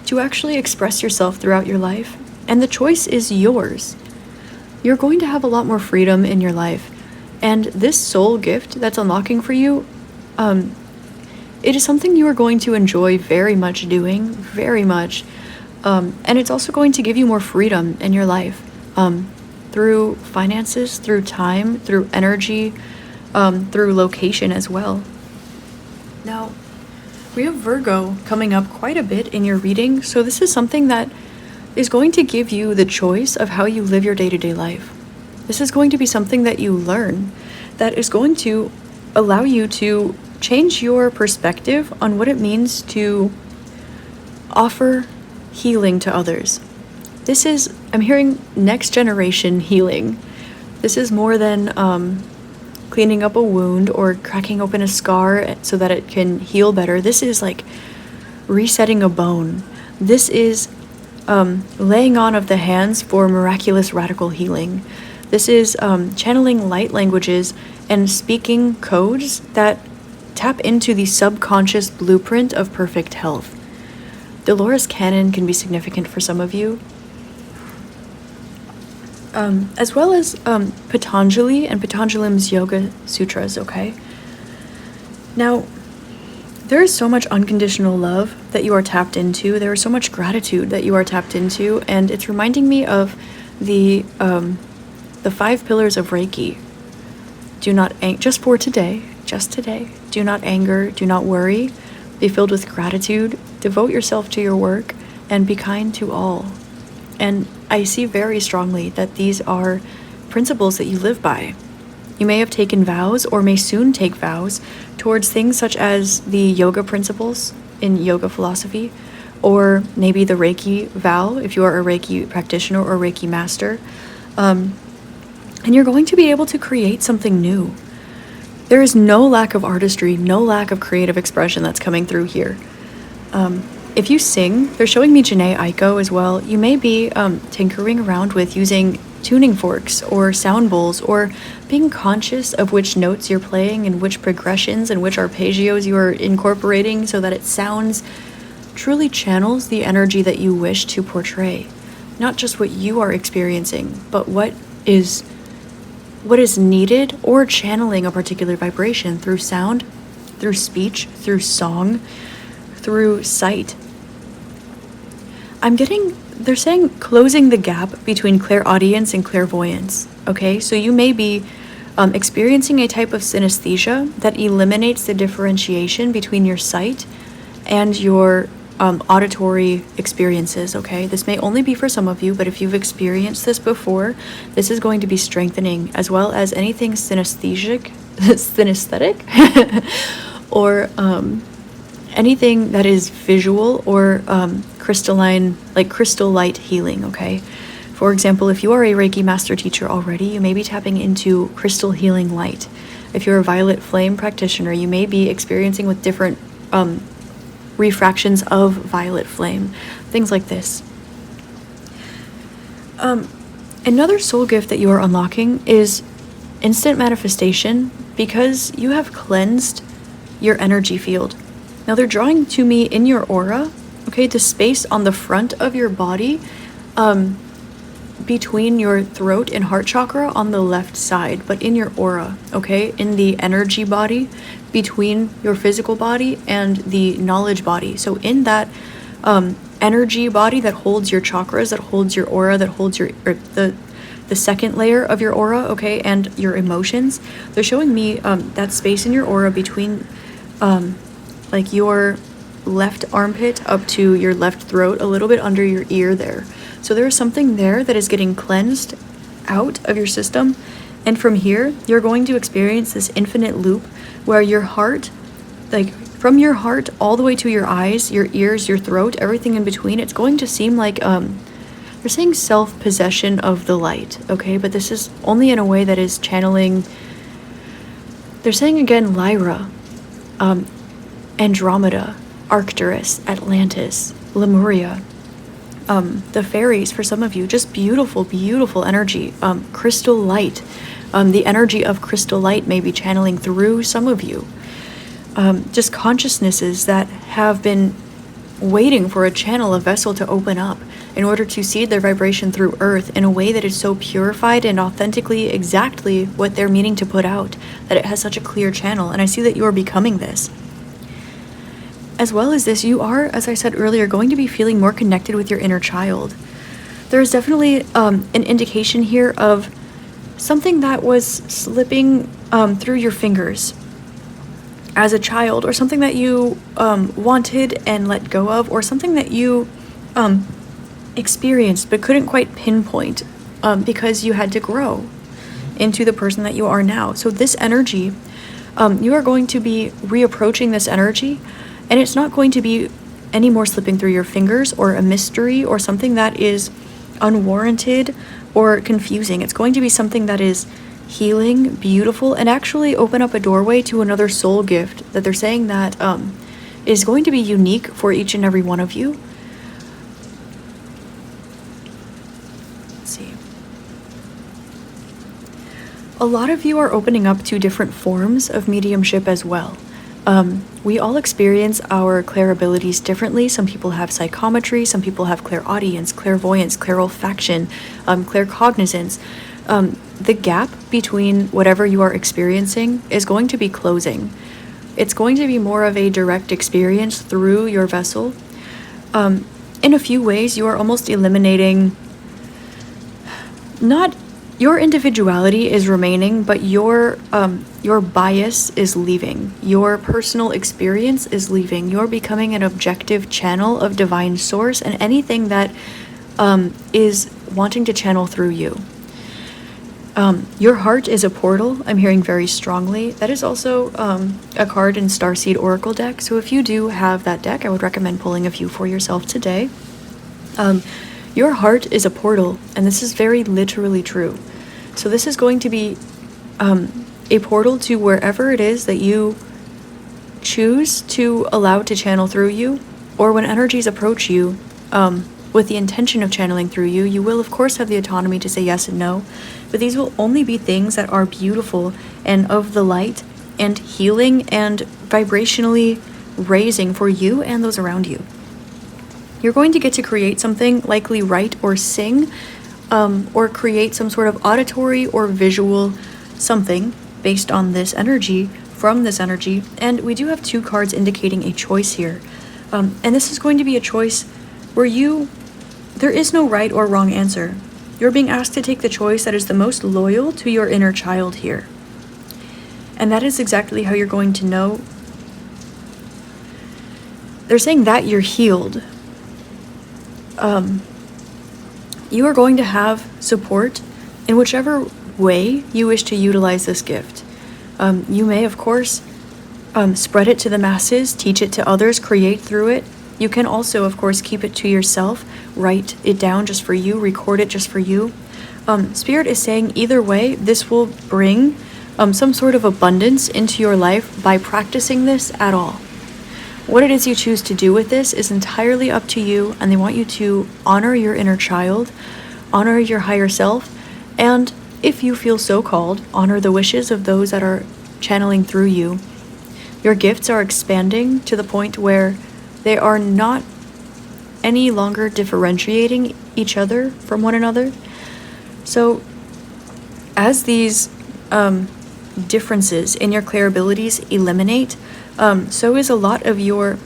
to actually express yourself throughout your life. And the choice is yours. You're going to have a lot more freedom in your life. And this soul gift that's unlocking for you, it is something you are going to enjoy very much doing, very much. And it's also going to give you more freedom in your life, through finances, through time, through energy, through location as well. Now, we have Virgo coming up quite a bit in your reading, so this is something that is going to give you the choice of how you live your day-to-day life. This is going to be something that you learn that is going to allow you to change your perspective on what it means to offer healing to others. This is, I'm hearing next generation healing. This is more than cleaning up a wound or cracking open a scar so that it can heal better. This is like resetting a bone. This is laying on of the hands for miraculous radical healing. This is channeling light languages and speaking codes that tap into the subconscious blueprint of perfect health. Dolores Cannon can be significant for some of you, as well as Patanjali and Patanjalim's Yoga Sutras, okay? Now, there is so much unconditional love that you are tapped into. There is so much gratitude that you are tapped into, and it's reminding me of the 5 pillars of Reiki. Do not just today, do not anger, do not worry, be filled with gratitude, devote yourself to your work, and be kind to all. And I see very strongly that these are principles that you live by. You may have taken vows or may soon take vows towards things such as the yoga principles in yoga philosophy, or maybe the Reiki vow if you are a Reiki practitioner or Reiki master. And you're going to be able to create something new. There is no lack of artistry, no lack of creative expression that's coming through here. If you sing, they're showing me Janae Aiko as well. You may be tinkering around with using tuning forks or sound bowls, or being conscious of which notes you're playing and which progressions and which arpeggios you are incorporating so that it sounds, truly channels the energy that you wish to portray. Not just what you are experiencing, but what is needed, or channeling a particular vibration through sound, through speech, through song, through sight. They're saying closing the gap between clairaudience and clairvoyance, okay? So you may be experiencing a type of synesthesia that eliminates the differentiation between your sight and your auditory experiences, okay? This may only be for some of you, but if you've experienced this before, this is going to be strengthening, as well as anything synesthetic, or anything that is visual or crystalline, like crystal light healing, okay? For example, if you are a Reiki master teacher already, you may be tapping into crystal healing light. If you're a violet flame practitioner, you may be experiencing with different refractions of violet flame, things like this. Another soul gift that you are unlocking is instant manifestation, because you have cleansed your energy field. Now they're drawing to me in your aura, okay, the space on the front of your body, between your throat and heart chakra on the left side, but in your aura, okay, in the energy body between your physical body and the knowledge body. So in that energy body that holds your chakras, that holds your aura, that holds the second layer of your aura, okay, and your emotions, they're showing me that space in your aura between like your left armpit up to your left throat, a little bit under your ear there. So there is something there that is getting cleansed out of your system, and from here you're going to experience this infinite loop where your heart, like from your heart all the way to your eyes, your ears, your throat, everything in between, it's going to seem like they're saying self-possession of the light, okay? But this is only in a way that is channeling, they're saying again Lyra, Andromeda, Arcturus, Atlantis, Lemuria, the fairies for some of you, just beautiful, beautiful energy. Crystal light, the energy of crystal light may be channeling through some of you. Just consciousnesses that have been waiting for a channel, a vessel to open up in order to seed their vibration through earth in a way that is so purified and authentically exactly what they're meaning to put out, that it has such a clear channel. And I see that you are becoming this. As well as this, you are, as I said earlier, going to be feeling more connected with your inner child. There is definitely an indication here of something that was slipping through your fingers as a child, or something that you wanted and let go of, or something that you experienced but couldn't quite pinpoint because you had to grow into the person that you are now. So this energy, you are going to be reapproaching this energy, and it's not going to be any more slipping through your fingers or a mystery or something that is unwarranted or confusing. It's going to be something that is healing, beautiful, and actually open up a doorway to another soul gift that they're saying that is going to be unique for each and every one of you. Let's see. A lot of you are opening up to different forms of mediumship as well. We all experience our clair abilities differently. Some people have psychometry, some people have clairaudience, clairvoyance, clairolfaction, claircognizance. The gap between whatever you are experiencing is going to be closing. It's going to be more of a direct experience through your vessel. In a few ways, you are almost eliminating, not your individuality is remaining, but your bias is leaving. Your personal experience is leaving. You're becoming an objective channel of divine source and anything that is wanting to channel through you. Your heart is a portal, I'm hearing very strongly. That is also a card in Starseed Oracle deck. So if you do have that deck, I would recommend pulling a few for yourself today. Your heart is a portal, and this is very literally true. So this is going to be a portal to wherever it is that you choose to allow to channel through you, or when energies approach you with the intention of channeling through you, you will of course have the autonomy to say yes and no, but these will only be things that are beautiful and of the light and healing and vibrationally raising for you and those around you. You're going to get to create something, likely write or sing, or create some sort of auditory or visual something based on this energy, from this energy. And we do have two cards indicating a choice here. And this is going to be a choice where there is no right or wrong answer. You're being asked to take the choice that is the most loyal to your inner child here. And that is exactly how you're going to know. They're saying that you're healed. You are going to have support in whichever way you wish to utilize this gift. You may, of course, spread it to the masses, teach it to others, create through it. You can also, of course, keep it to yourself, write it down just for you, record it just for you. Spirit is saying either way, this will bring some sort of abundance into your life by practicing this at all. What it is you choose to do with this is entirely up to you, and they want you to honor your inner child, honor your higher self, and if you feel so called, honor the wishes of those that are channeling through you. Your gifts are expanding to the point where they are not any longer differentiating each other from one another. So as these differences in your clair abilities eliminate, so is a lot of your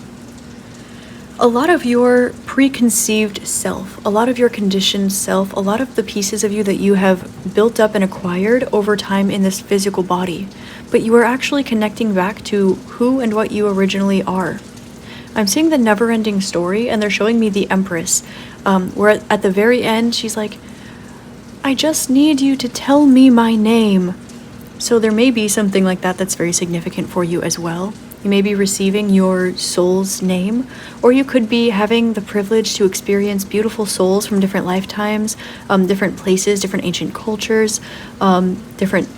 preconceived self, a lot of your conditioned self, a lot of the pieces of you that you have built up and acquired over time in this physical body. But you are actually connecting back to who and what you originally are. I'm seeing the never-ending story, and they're showing me the Empress, where at the very end, she's like, I just need you to tell me my name. So there may be something like that that's very significant for you as well. You may be receiving your soul's name, or you could be having the privilege to experience beautiful souls from different lifetimes, different places, different ancient cultures, different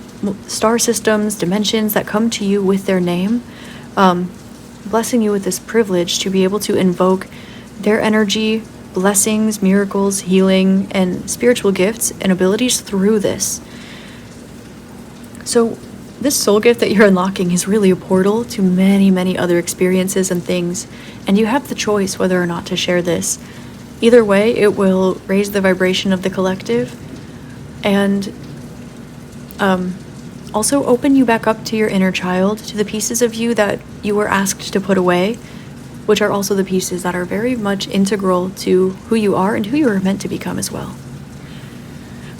star systems, dimensions that come to you with their name. blessing you with this privilege to be able to invoke their energy, blessings, miracles, healing, and spiritual gifts and abilities through this. So this soul gift that you're unlocking is really a portal to many, many other experiences and things, and you have the choice whether or not to share this. Either way, it will raise the vibration of the collective and also open you back up to your inner child, to the pieces of you that you were asked to put away, which are also the pieces that are very much integral to who you are and who you are meant to become as well.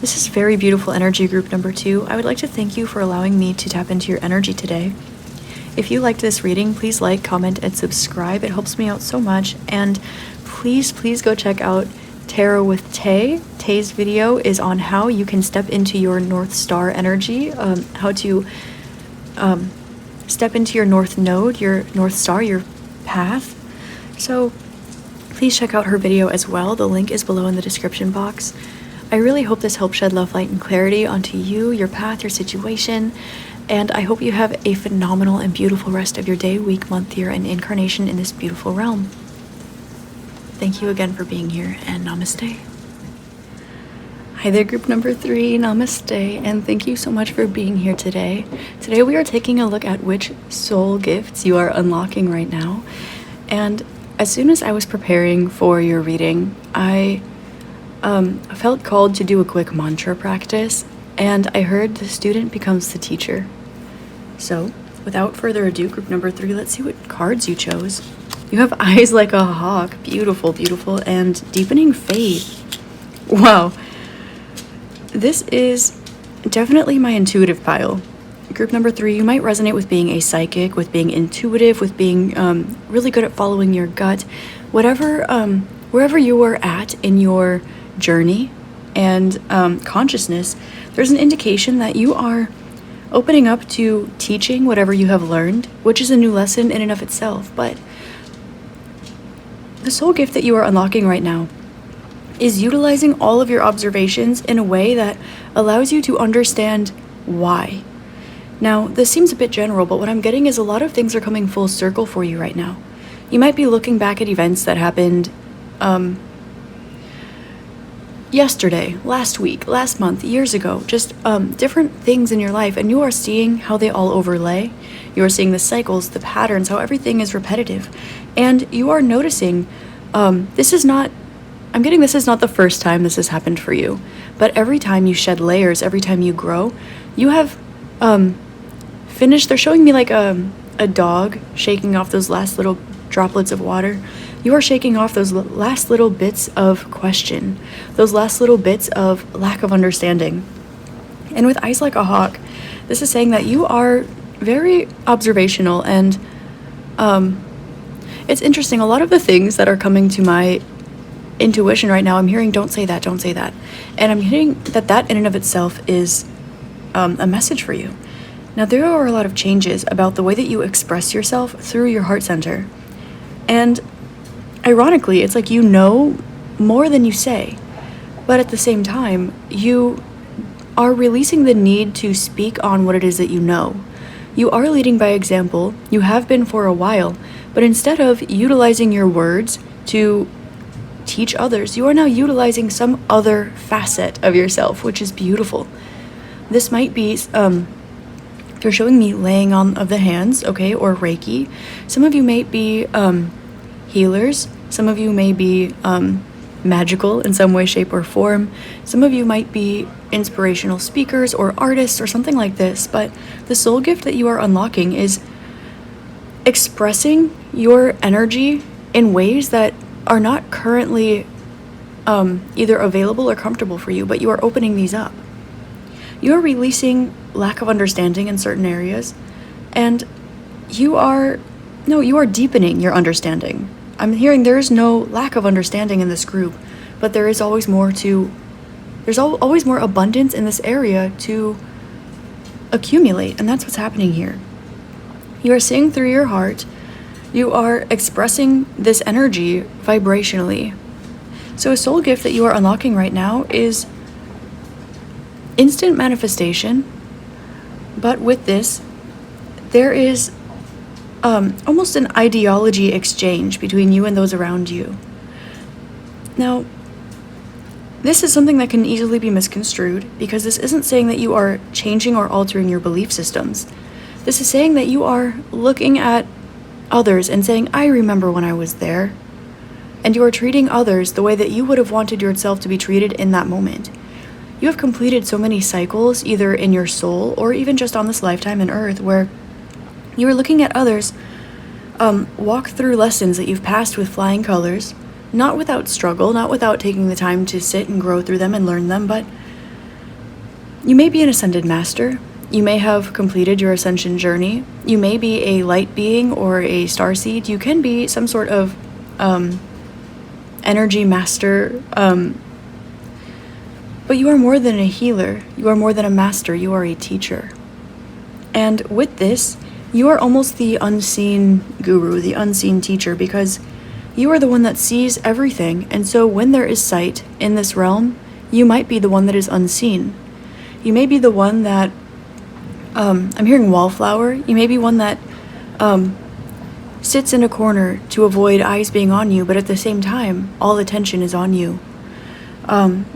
This is very beautiful energy, group number 2. I would like to thank you for allowing me to tap into your energy today. If you liked this reading, please like, comment, and subscribe. It helps me out so much. And please go check out Tarot with Tay. Tay's video is on how you can step into your North Star energy, how to step into your North Node, your North Star, your path. So please check out her video as well. The link is below in the description box. I really hope this helps shed love, light, and clarity onto you, your path, your situation, and I hope you have a phenomenal and beautiful rest of your day, week, month, year, and incarnation in this beautiful realm. Thank you again for being here, and namaste. Hi there, group number 3, namaste, and thank you so much for being here today. Today we are taking a look at which soul gifts you are unlocking right now, and as soon as I was preparing for your reading, I felt called to do a quick mantra practice, and I heard the student becomes the teacher. So, without further ado, group number 3, let's see what cards you chose. You have eyes like a hawk, beautiful, beautiful, and deepening faith. Wow. This is definitely my intuitive pile. Group number 3, you might resonate with being a psychic, with being intuitive, with being really good at following your gut. Whatever, wherever you are at in your journey and consciousness, there's an indication that you are opening up to teaching whatever you have learned, which is a new lesson in and of itself. But the soul gift that you are unlocking right now is utilizing all of your observations in a way that allows you to understand why. Now, this seems a bit general, but what I'm getting is a lot of things are coming full circle for you right now. You might be looking back at events that happened yesterday, last week, last month, years ago, just different things in your life, and you are seeing how they all overlay. You are seeing the cycles, the patterns, how everything is repetitive, and you are noticing this is not the first time this has happened for you, but every time you shed layers, every time you grow, you have finished. They're showing me like a dog shaking off those last little droplets of water. You are shaking off those last little bits of question, those last little bits of lack of understanding. And with eyes like a hawk, this is saying that you are very observational, and it's interesting. A lot of the things that are coming to my intuition right now, I'm hearing don't say that, don't say that. And I'm hearing that in and of itself is a message for you. Now, there are a lot of changes about the way that you express yourself through your heart center. And ironically, it's like you know more than you say, but at the same time, you are releasing the need to speak on what it is that you know. You are leading by example, you have been for a while, but instead of utilizing your words to teach others, you are now utilizing some other facet of yourself, which is beautiful. This might be, they're showing me laying on of the hands, okay, or Reiki. Some of you may be healers. Some of you may be magical in some way, shape, or form. Some of you might be inspirational speakers or artists or something like this. But the soul gift that you are unlocking is expressing your energy in ways that are not currently either available or comfortable for you, but you are opening these up. You are releasing lack of understanding in certain areas, and you are deepening your understanding. I'm hearing there is no lack of understanding in this group, but there is always more there's always more abundance in this area to accumulate, and that's what's happening here. You are seeing through your heart. You are expressing this energy vibrationally. So a soul gift that you are unlocking right now is instant manifestation, but with this, there is almost an ideology exchange between you and those around you. Now, this is something that can easily be misconstrued because this isn't saying that you are changing or altering your belief systems. This is saying that you are looking at others and saying, I remember when I was there. And you are treating others the way that you would have wanted yourself to be treated in that moment. You have completed so many cycles, either in your soul or even just on this lifetime in Earth, where you are looking at others walk through lessons that you've passed with flying colors, not without struggle, not without taking the time to sit and grow through them and learn them, but you may be an ascended master. You may have completed your ascension journey. You may be a light being or a starseed. You can be some sort of energy master, but you are more than a healer. You are more than a master. You are a teacher. And with this, you are almost the unseen guru, the unseen teacher, because you are the one that sees everything. And so when there is sight in this realm, you might be the one that is unseen. You may be the one that, I'm hearing wallflower. You may be one that sits in a corner to avoid eyes being on you, but at the same time, all attention is on you.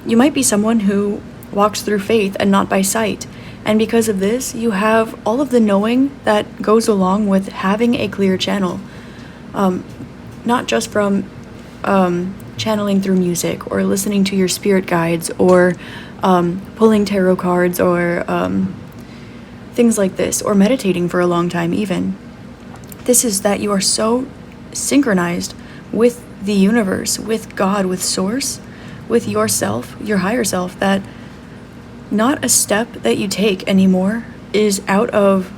You might be someone who walks through faith and not by sight. And because of this, you have all of the knowing that goes along with having a clear channel. Not just from channeling through music or listening to your spirit guides or pulling tarot cards or things like this, or meditating for a long time even. This is that you are so synchronized with the universe, with God, with Source, with yourself, your higher self, that not a step that you take anymore is out of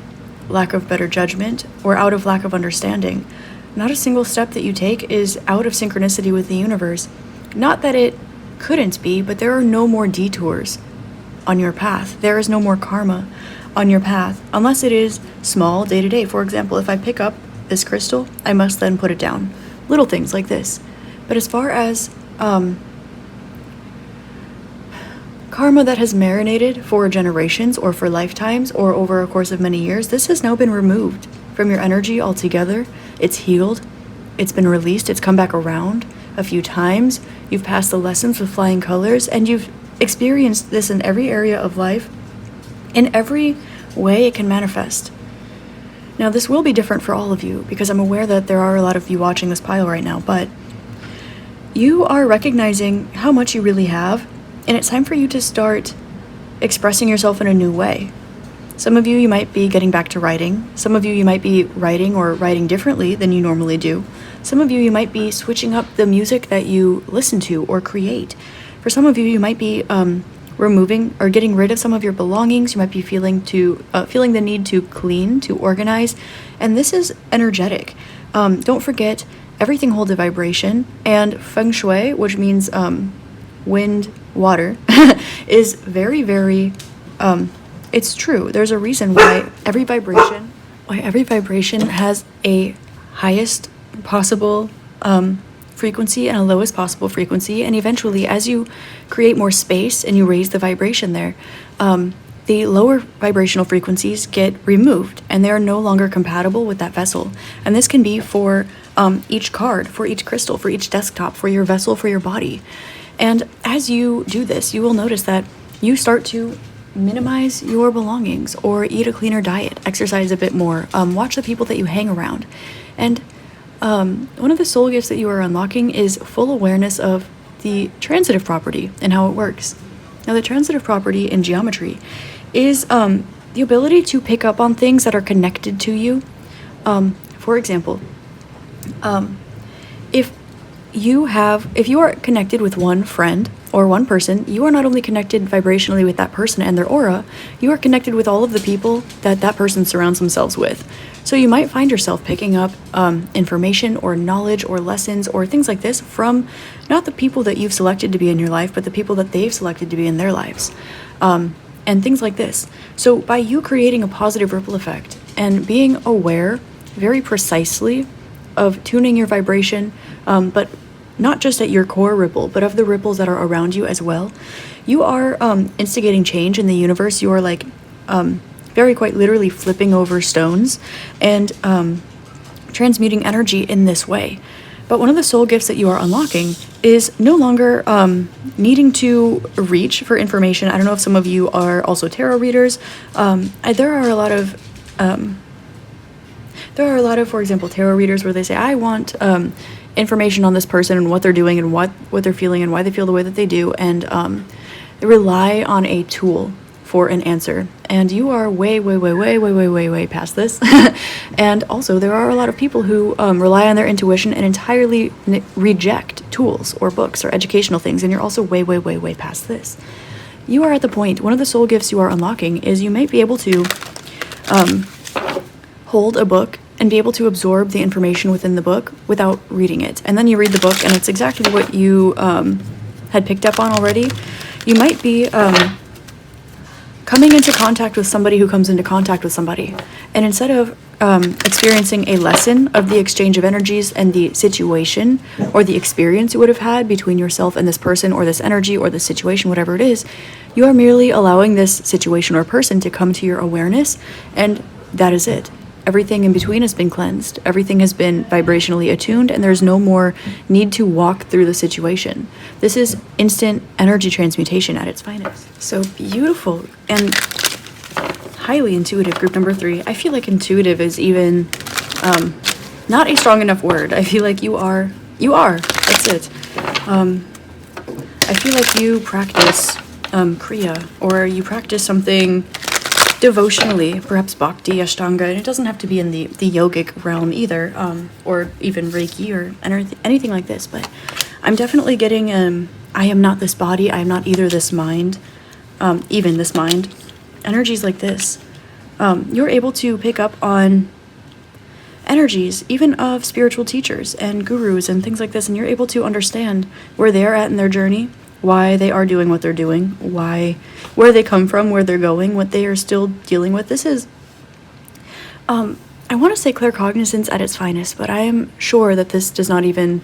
lack of better judgment or out of lack of understanding. Not a single step that you take is out of synchronicity with the universe. Not that it couldn't be, but there are no more detours on your path. There is no more karma on your path, unless it is small day to day. For example, if I pick up this crystal, I must then put it down. Little things like this. But as far as karma that has marinated for generations or for lifetimes or over a course of many years, this has now been removed from your energy altogether. It's healed. It's been released. It's come back around a few times. You've passed the lessons with flying colors, and you've experienced this in every area of life, in every way it can manifest. Now, this will be different for all of you, because I'm aware that there are a lot of you watching this pile right now, but you are recognizing how much you really have, and it's time for you to start expressing yourself in a new way. Some of you might be getting back to writing. Some of you might be writing or writing differently than you normally do. Some of you might be switching up the music that you listen to or create. For some of you might be removing or getting rid of some of your belongings. You might be feeling the need to clean, to organize, and this is energetic. Don't forget, everything holds a vibration, and feng shui, which means wind, water, is very, very it's true. There's a reason why every vibration has a highest possible frequency and a lowest possible frequency, and eventually, as you create more space and you raise the vibration there, the lower vibrational frequencies get removed, and they are no longer compatible with that vessel. And this can be for each card, for each crystal, for each desktop, for your vessel, for your body. And as you do this, you will notice that you start to minimize your belongings, or eat a cleaner diet, exercise a bit more, watch the people that you hang around. And one of the soul gifts that you are unlocking is full awareness of the transitive property and how it works. Now, the transitive property in geometry is the ability to pick up on things that are connected to you. For example, if you are connected with one friend or one person, you are not only connected vibrationally with that person and their aura, you are connected with all of the people that that person surrounds themselves with. So you might find yourself picking up information or knowledge or lessons or things like this from not the people that you've selected to be in your life, but the people that they've selected to be in their lives, and things like this. So by you creating a positive ripple effect and being aware very precisely of tuning your vibration, but not just at your core ripple, but of the ripples that are around you as well, you are instigating change in the universe. You are like very quite literally flipping over stones and transmuting energy in this way. But one of the soul gifts that you are unlocking is no longer needing to reach for information. I don't know if some of you are also tarot readers. There are a lot of, for example, tarot readers where they say, I want information on this person and what they're doing and what they're feeling and why they feel the way that they do. And they rely on a tool for an answer. And you are way past this. And also, there are a lot of people who rely on their intuition and entirely reject tools or books or educational things. And you're also way past this. You are at the point, one of the soul gifts you are unlocking is you might be able to hold a book and be able to absorb the information within the book without reading it. And then you read the book and it's exactly what you had picked up on already. You might be coming into contact with somebody who comes into contact with somebody. And instead of experiencing a lesson of the exchange of energies and the situation or the experience you would have had between yourself and this person or this energy or this situation, whatever it is, you are merely allowing this situation or person to come to your awareness, and that is it. Everything in between has been cleansed. Everything has been vibrationally attuned, and there's no more need to walk through the situation. This is instant energy transmutation at its finest. So beautiful and highly intuitive, group number 3. I feel like intuitive is even not a strong enough word. I feel like you are. That's it. I feel like you practice Kriya, or you practice something devotionally, perhaps Bhakti, Ashtanga, and it doesn't have to be in the yogic realm either, or even Reiki or anything like this, but I'm definitely getting, I am not this body, I am not either this mind, even this mind, energies like this. You're able to pick up on energies, even of spiritual teachers and gurus and things like this, and you're able to understand where they're at in their journey, why they are doing what they're doing, where they come from, where they're going, what they are still dealing with. This is, I want to say claircognizance at its finest, but I am sure that this does not even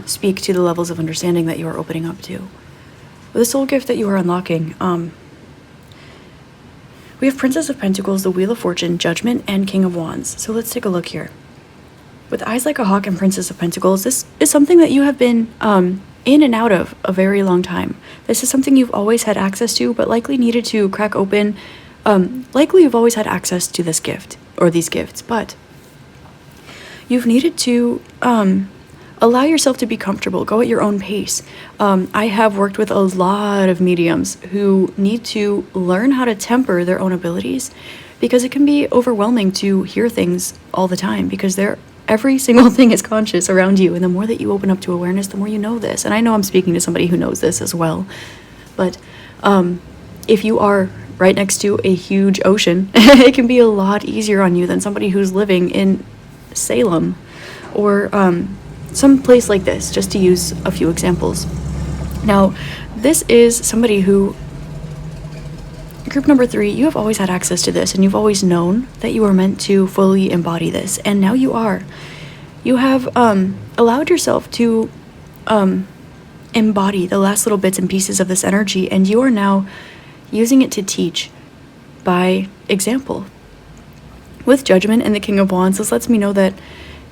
speak to the levels of understanding that you are opening up to. The soul gift that you are unlocking, we have Princess of Pentacles, the Wheel of Fortune, Judgment, and King of Wands. So let's take a look here. With Eyes Like a Hawk and Princess of Pentacles, this is something that you have been in and out of a very long time. This is something you've always had access to, but likely needed to crack open. Likely you've always had access to this gift, or these gifts, but you've needed to allow yourself to be comfortable, go at your own pace. I have worked with a lot of mediums who need to learn how to temper their own abilities, because it can be overwhelming to hear things all the time, because every single thing is conscious around you, and the more that you open up to awareness, the more you know this. And I know I'm speaking to somebody who knows this as well, but if you are right next to a huge ocean, it can be a lot easier on you than somebody who's living in Salem or some place like this, just to use a few examples. Now, this is somebody who, group number 3, you have always had access to this, and you've always known that you were meant to fully embody this, and now you are. You have allowed yourself to embody the last little bits and pieces of this energy, and you are now using it to teach by example. With Judgment and the King of Wands, this lets me know that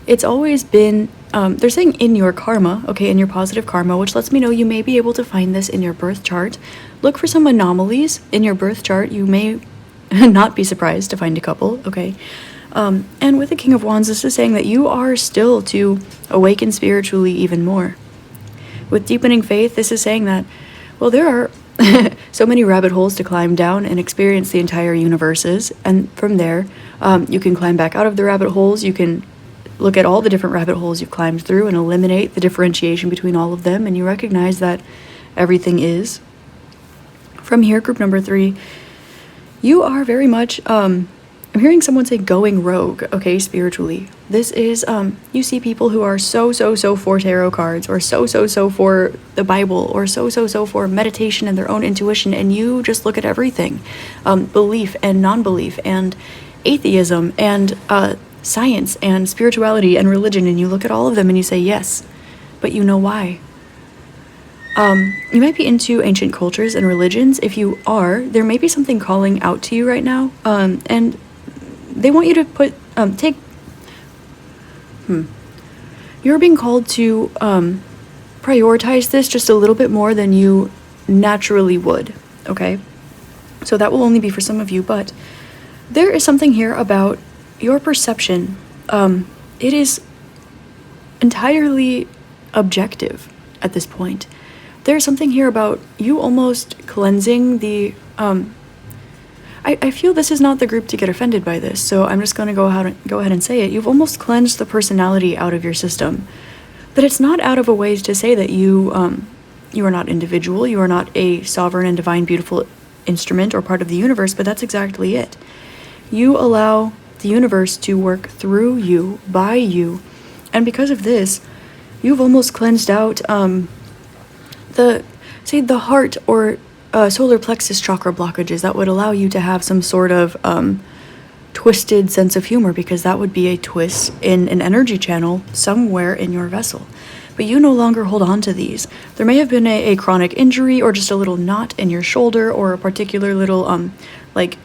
it's always been, they're saying in your karma, okay, in your positive karma, which lets me know you may be able to find this in your birth chart. Look for some anomalies in your birth chart. You may not be surprised to find a couple, okay? And with the King of Wands, this is saying that you are still to awaken spiritually even more. With Deepening Faith, this is saying that, well, there are so many rabbit holes to climb down and experience the entire universes, and from there, you can climb back out of the rabbit holes. You can look at all the different rabbit holes you've climbed through and eliminate the differentiation between all of them, and you recognize that everything is. From here, group number 3, you are very much, I'm hearing someone say going rogue, okay, spiritually. This is, you see people who are so for tarot cards, or so for the Bible, or so for meditation and their own intuition, and you just look at everything, belief and non-belief, and atheism, and science, and spirituality, and religion, and you look at all of them and you say yes, but you know why. You might be into ancient cultures and religions. If you are, there may be something calling out to you right now, and they want you to take You're being called to prioritize this just a little bit more than you naturally would, okay? So that will only be for some of you, but there is something here about your perception. It is entirely objective at this point. There's something here about you almost cleansing the I feel this is not the group to get offended by this, so I'm just going to go ahead and say it. You've almost cleansed the personality out of your system. But it's not out of a way to say that you are not individual, you are not a sovereign and divine beautiful instrument or part of the universe, but that's exactly it. You allow the universe to work through you, by you, and because of this, you've almost cleansed out the heart or solar plexus chakra blockages that would allow you to have some sort of twisted sense of humor, because that would be a twist in an energy channel somewhere in your vessel. But you no longer hold on to these. There may have been a chronic injury or just a little knot in your shoulder or a particular little like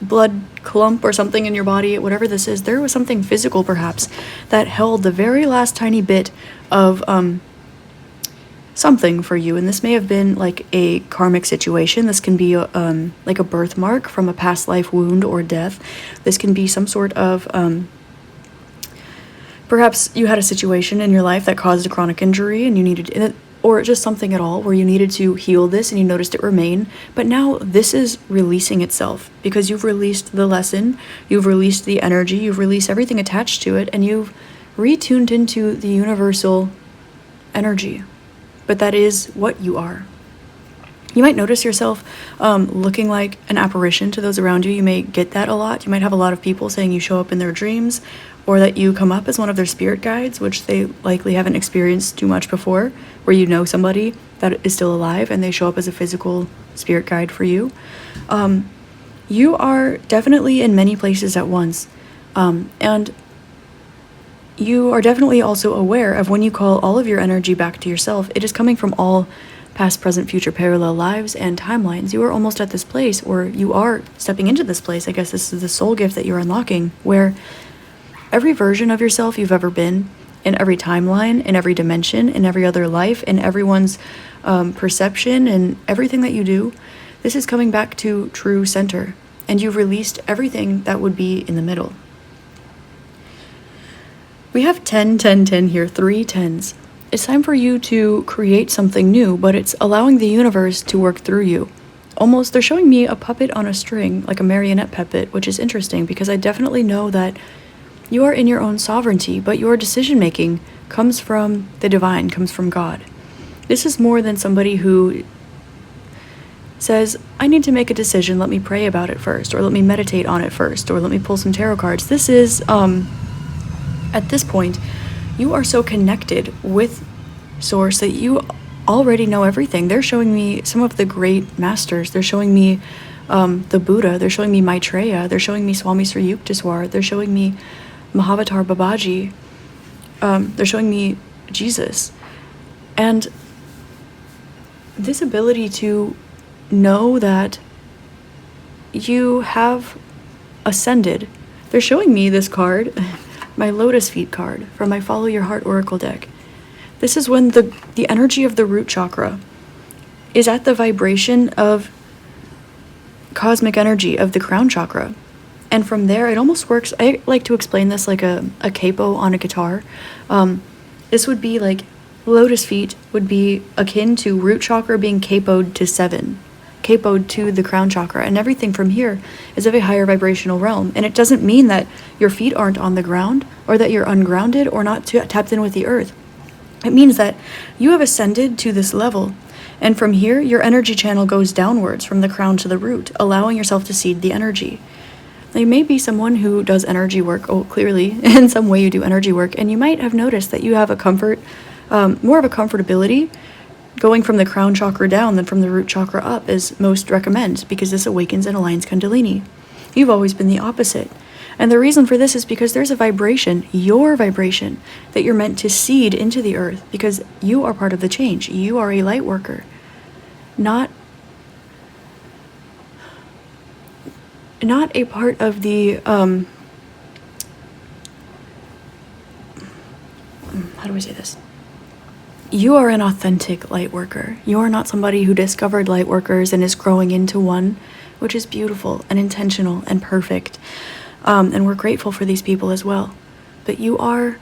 blood clump or something in your body, whatever this is. There was something physical perhaps that held the very last tiny bit of something for you, and this may have been like a karmic situation. This can be like a birthmark from a past life wound or death. This can be some sort of perhaps you had a situation in your life that caused a chronic injury and you needed, or just something at all where you needed to heal this and you noticed it remain, but now this is releasing itself because you've released the lesson, you've released the energy, you've released everything attached to it, and you've retuned into the universal energy. But that is what you are. You might notice yourself looking like an apparition to those around you. You may get that a lot. You might have a lot of people saying you show up in their dreams, or that you come up as one of their spirit guides, which they likely haven't experienced too much before, where you know somebody that is still alive and they show up as a physical spirit guide for you. You are definitely in many places at once. And you are definitely also aware of when you call all of your energy back to yourself, it is coming from all past, present, future parallel lives and timelines. You are almost at this place, or you are stepping into this place. I guess this is the soul gift that you're unlocking, where every version of yourself you've ever been, in every timeline, in every dimension, in every other life, in everyone's perception, and everything that you do, this is coming back to true center. And you've released everything that would be in the middle. We have 10, 10, 10 here, 3 10s. It's time for you to create something new, but it's allowing the universe to work through you. Almost, they're showing me a puppet on a string, like a marionette puppet, which is interesting because I definitely know that you are in your own sovereignty, but your decision-making comes from the divine, comes from God. This is more than somebody who says, I need to make a decision, let me pray about it first, or let me meditate on it first, or let me pull some tarot cards. This is, at this point, you are so connected with Source that you already know everything. They're showing me some of the great masters. They're showing me the Buddha. They're showing me Maitreya. They're showing me Swami Sri Yukteswar. They're showing me Mahavatar Babaji. They're showing me Jesus. And this ability to know that you have ascended. They're showing me this card, my Lotus Feet card from my Follow Your Heart Oracle deck. This is when the energy of the root chakra is at the vibration of cosmic energy of the crown chakra. And from there, it almost works. I like to explain this like a capo on a guitar. This would be like Lotus Feet would be akin to root chakra being capoed to 7. Capoed to the crown chakra, and everything from here is of a higher vibrational realm. And it doesn't mean that your feet aren't on the ground, or that you're ungrounded or not tapped in with the earth. It means that you have ascended to this level, and from here your energy channel goes downwards from the crown to the root, allowing yourself to seed the energy. Now, you may be someone who does energy work. Oh, clearly in some way you do energy work, and you might have noticed that you have a comfort, more of a comfortability going from the crown chakra down than from the root chakra up, is most recommend, because this awakens and aligns Kundalini. You've always been the opposite. And the reason for this is because there's a vibration, your vibration, that you're meant to seed into the earth, because you are part of the change. You are a light worker, not a part of the do I say this? You are an authentic light worker. You are not somebody who discovered light workers and is growing into one, which is beautiful and intentional and perfect. And we're grateful for these people as well. But you are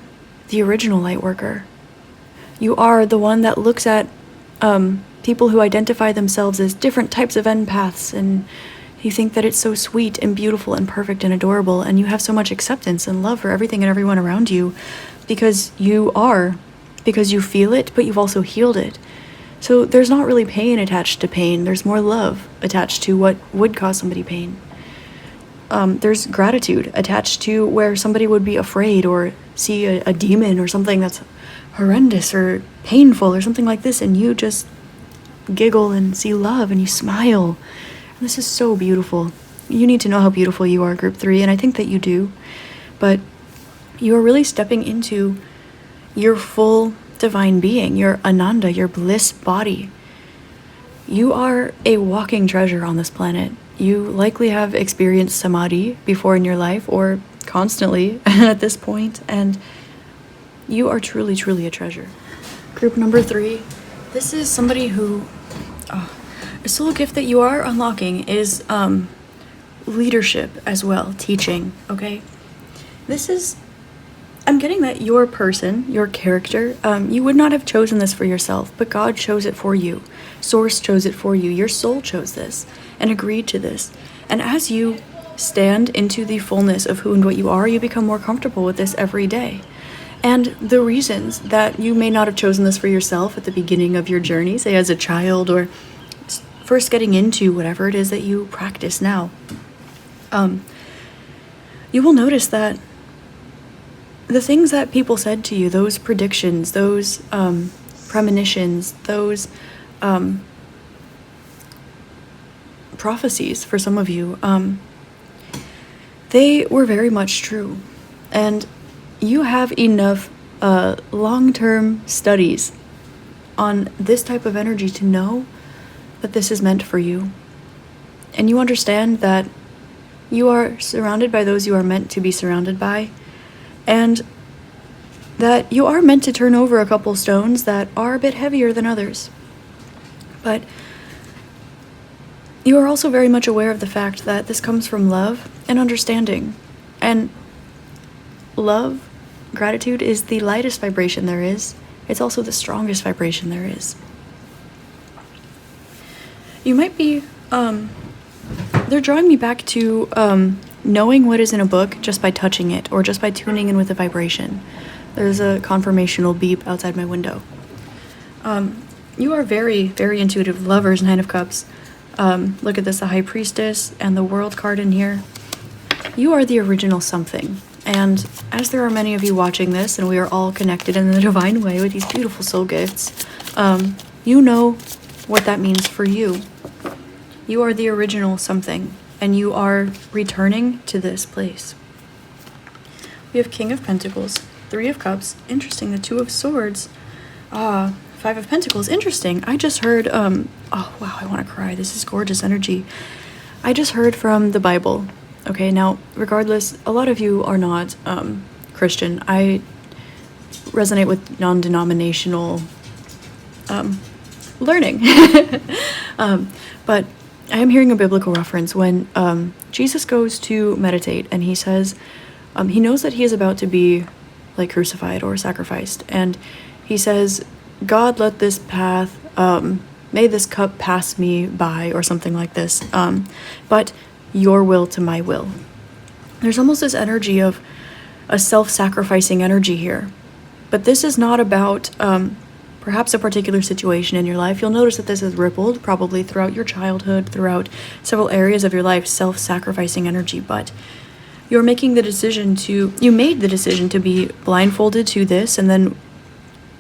the original light worker. You are the one that looks at people who identify themselves as different types of empaths, and you think that it's so sweet and beautiful and perfect and adorable, and you have so much acceptance and love for everything and everyone around you because you feel it, but you've also healed it. So there's not really pain attached to pain. There's more love attached to what would cause somebody pain. There's gratitude attached to where somebody would be afraid or see a demon or something that's horrendous or painful or something like this, and you just giggle and see love and you smile. And this is so beautiful. You need to know how beautiful you are, Group 3, and I think that you do. But you are really stepping into your full divine being, your Ananda, your bliss body. You are a walking treasure on this planet. You likely have experienced samadhi before in your life, or constantly at this point, and you are truly, truly a treasure. Group number 3, this is somebody who, a soul gift that you are unlocking is leadership as well, teaching, okay? I'm getting that your person, your character, you would not have chosen this for yourself, but God chose it for you. Source chose it for you. Your soul chose this and agreed to this. And as you stand into the fullness of who and what you are, you become more comfortable with this every day. And the reasons that you may not have chosen this for yourself at the beginning of your journey, say as a child or first getting into whatever it is that you practice now, you will notice that the things that people said to you, those predictions, those premonitions, those prophecies for some of you, they were very much true. And you have enough long-term studies on this type of energy to know that this is meant for you. And you understand that you are surrounded by those you are meant to be surrounded by, and that you are meant to turn over a couple stones that are a bit heavier than others. But you are also very much aware of the fact that this comes from love and understanding. And love, gratitude, is the lightest vibration there is. It's also the strongest vibration there is. You might be, they're drawing me back to knowing what is in a book just by touching it or just by tuning in with the vibration. There's a confirmational beep outside my window. You are very, very intuitive. Lovers, 9 of Cups. Look at this, the High Priestess and the World card in here. You are the original something. And as there are many of you watching this, and we are all connected in the divine way with these beautiful soul gifts, you know what that means for you. You are the original something, and you are returning to this place. We have King of Pentacles, 3 of Cups, interesting, the 2 of Swords, 5 of Pentacles, interesting. I just heard, oh wow, I want to cry, this is gorgeous energy. I just heard from the Bible. Okay, now, regardless, a lot of you are not Christian. I resonate with non-denominational learning. But I am hearing a biblical reference when Jesus goes to meditate, and he says, he knows that he is about to be like crucified or sacrificed, and he says, God, let this path, may this cup pass me by, or something like this, but your will to my will. There's almost this energy of a self-sacrificing energy here, but this is not about perhaps a particular situation in your life. You'll notice that this is rippled probably throughout your childhood, throughout several areas of your life, self-sacrificing energy, but you made the decision to be blindfolded to this and then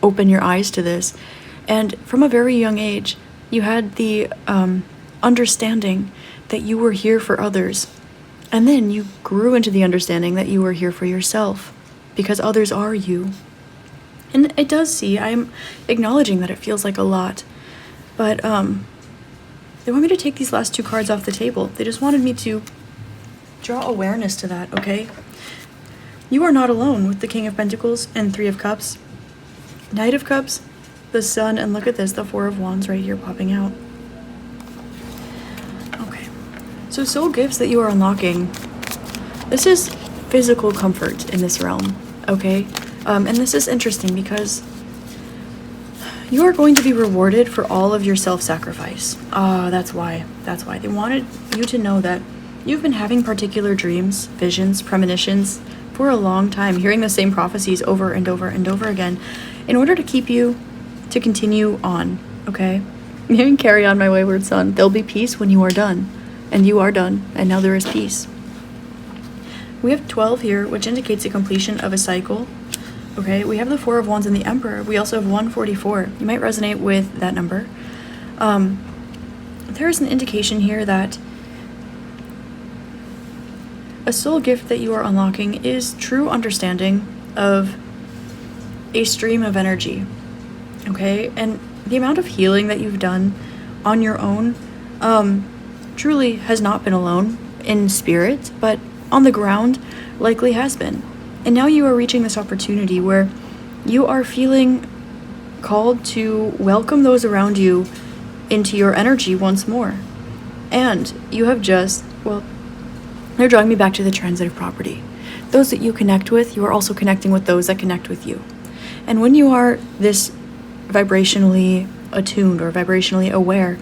open your eyes to this. And from a very young age, you had the understanding that you were here for others. And then you grew into the understanding that you were here for yourself, because others are you. And it does I'm acknowledging that it feels like a lot, but they want me to take these last 2 cards off the table. They just wanted me to draw awareness to that, okay? You are not alone with the King of Pentacles and 3 of Cups. Knight of Cups, the Sun, and look at this, the Four of Wands right here popping out. Okay, so soul gifts that you are unlocking. This is physical comfort in this realm, okay? And this is interesting because you are going to be rewarded for all of your self-sacrifice. That's why. They wanted you to know that you've been having particular dreams, visions, premonitions for a long time, hearing the same prophecies over and over and over again in order to keep you to continue on, okay? You can carry on, my wayward son. There'll be peace when you are done. And you are done, and now there is peace. We have 12 here, which indicates the completion of a cycle. Okay, we have the Four of Wands and the Emperor. We also have 144. You might resonate with that number. There is an indication here that a soul gift that you are unlocking is true understanding of a stream of energy. Okay, and the amount of healing that you've done on your own truly has not been alone in spirit, but on the ground likely has been. And now you are reaching this opportunity where you are feeling called to welcome those around you into your energy once more. And you have just, well, they're drawing me back to the transitive property. Those that you connect with, you are also connecting with those that connect with you. And when you are this vibrationally attuned or vibrationally aware,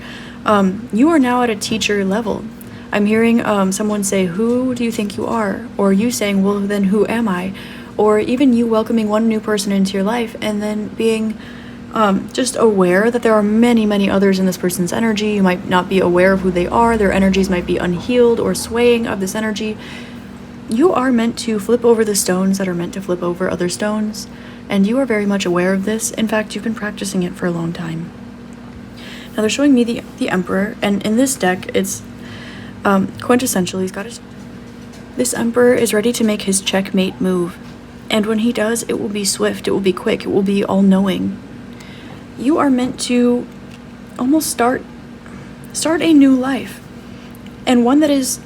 you are now at a teacher level. I'm hearing someone say, who do you think you are? Or you saying, well, then who am I? Or even you welcoming one new person into your life and then being just aware that there are many, many others in this person's energy. You might not be aware of who they are. Their energies might be unhealed or swaying of this energy. You are meant to flip over the stones that are meant to flip over other stones. And you are very much aware of this. In fact, you've been practicing it for a long time. Now they're showing me the Emperor. And in this deck, it's quintessentially, he's got this Emperor is ready to make his checkmate move. And when he does, it will be swift, it will be quick, it will be all-knowing. You are meant to almost start a new life. And one that is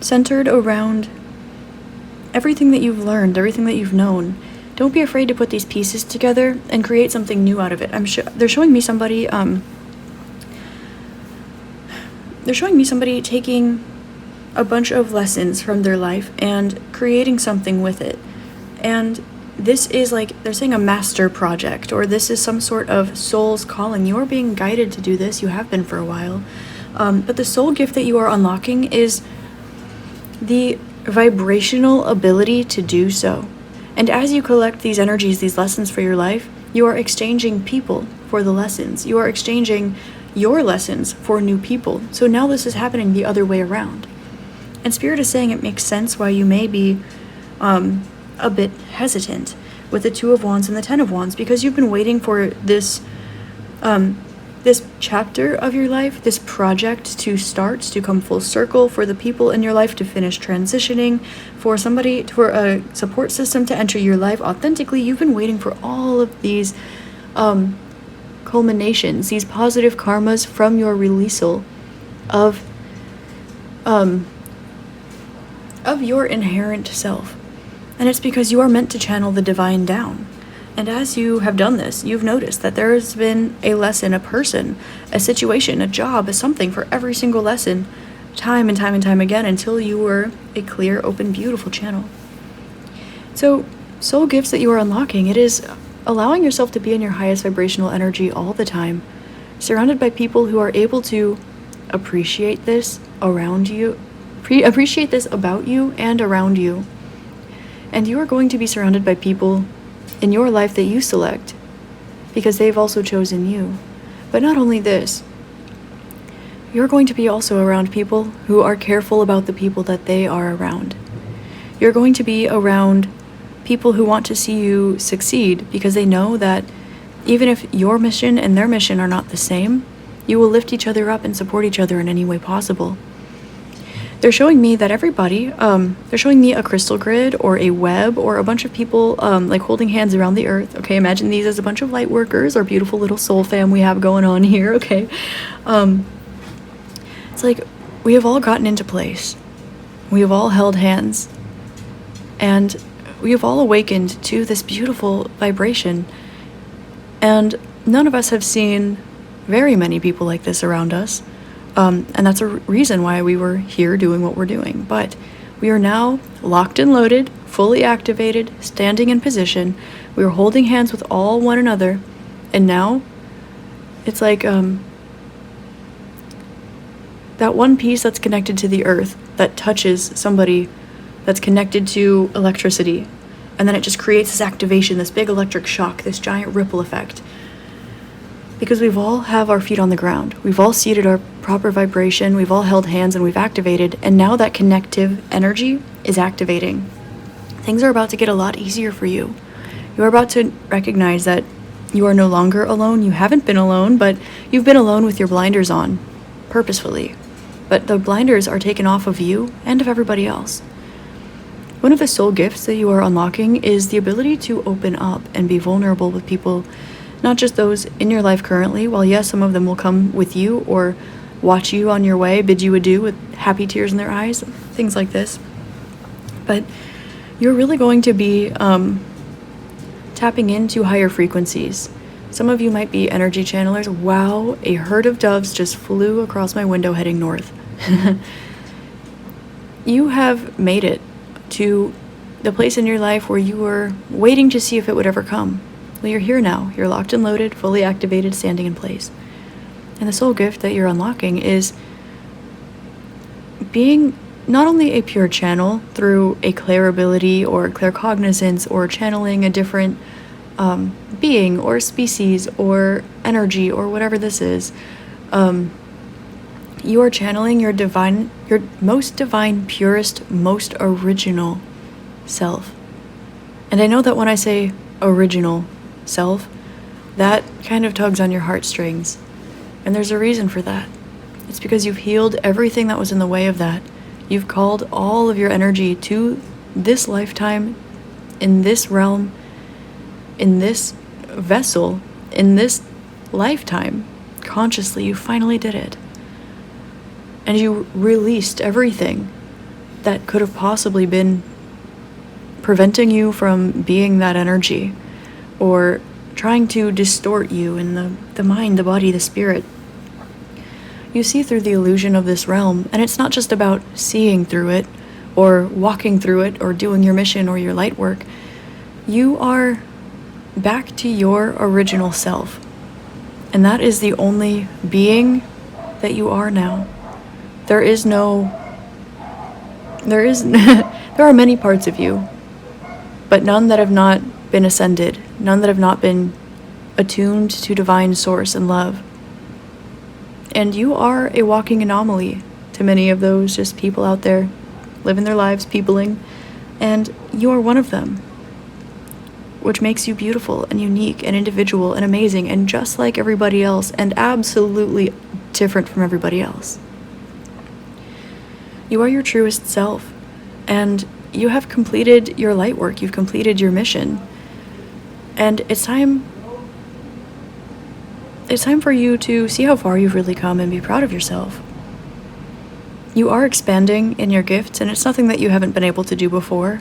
centered around everything that you've learned, everything that you've known. Don't be afraid to put these pieces together and create something new out of it. They're showing me somebody, taking a bunch of lessons from their life and creating something with it. And this is like, they're saying a master project, or this is some sort of soul's calling. You are being guided to do this. You have been for a while. But the soul gift that you are unlocking is the vibrational ability to do so. And as you collect these energies, these lessons for your life, you are exchanging people for the lessons. You are exchanging your lessons for new people. So now this is happening the other way around. And Spirit is saying it makes sense why you may be a bit hesitant with the Two of Wands and the Ten of Wands, because you've been waiting for this this chapter of your life, this project to start, to come full circle, for the people in your life to finish transitioning, for a support system to enter your life authentically. You've been waiting for all of these culminations, these positive karmas from your releasal of your inherent self. And it's because you are meant to channel the divine down. And as you have done this, you've noticed that there has been a lesson, a person, a situation, a job, a something for every single lesson, time and time and time again, until you were a clear, open, beautiful channel. So, soul gifts that you are unlocking, it is allowing yourself to be in your highest vibrational energy all the time, surrounded by people who are able to appreciate this around you, appreciate this about you and around you. And you are going to be surrounded by people in your life that you select, because they've also chosen you. But not only this, you're going to be also around people who are careful about the people that they are around. You're going to be around people who want to see you succeed, because they know that even if your mission and their mission are not the same, you will lift each other up and support each other in any way possible. They're showing me that everybody, they're showing me a crystal grid or a web or a bunch of people like holding hands around the earth. Okay, imagine these as a bunch of light workers, our beautiful little soul fam we have going on here, okay? It's like we have all gotten into place. We have all held hands. And we have all awakened to this beautiful vibration. And none of us have seen very many people like this around us. And that's a reason why we were here doing what we're doing. But we are now locked and loaded, fully activated, standing in position. We are holding hands with all one another. And now it's like that one piece that's connected to the earth that touches somebody that's connected to electricity. And then it just creates this activation, this big electric shock, this giant ripple effect. Because we've all have our feet on the ground. We've all seated our proper vibration. We've all held hands and we've activated. And now that connective energy is activating. Things are about to get a lot easier for you. You're about to recognize that you are no longer alone. You haven't been alone, but you've been alone with your blinders on, purposefully. But the blinders are taken off of you and of everybody else. One of the soul gifts that you are unlocking is the ability to open up and be vulnerable with people, not just those in your life currently. While yes, some of them will come with you or watch you on your way, bid you adieu with happy tears in their eyes, things like this. But you're really going to be tapping into higher frequencies. Some of you might be energy channelers. Wow, a herd of doves just flew across my window heading north. You have made it to the place in your life where you were waiting to see if it would ever come. Well, you're here now. You're locked and loaded, fully activated, standing in place. And the soul gift that you're unlocking is being not only a pure channel through a clairability or claircognizance or channeling a different being or species or energy or whatever this is, you are channeling your most divine, purest, most original self. And I know that when I say original self, that kind of tugs on your heartstrings. And there's a reason for that. It's because you've healed everything that was in the way of that. You've called all of your energy to this lifetime, in this realm, in this vessel, in this lifetime. Consciously, you finally did it. And you released everything that could have possibly been preventing you from being that energy or trying to distort you in the mind, the body, the spirit. You see through the illusion of this realm, and it's not just about seeing through it or walking through it or doing your mission or your light work. You are back to your original self. And that is the only being that you are now. There are many parts of you, but none that have not been ascended, none that have not been attuned to divine source and love. And you are a walking anomaly to many of those just people out there living their lives, peopling, and you are one of them, which makes you beautiful and unique and individual and amazing and just like everybody else and absolutely different from everybody else. You are your truest self, and you have completed your light work, you've completed your mission, and it's time for you to see how far you've really come and be proud of yourself. You are expanding in your gifts, and it's nothing that you haven't been able to do before.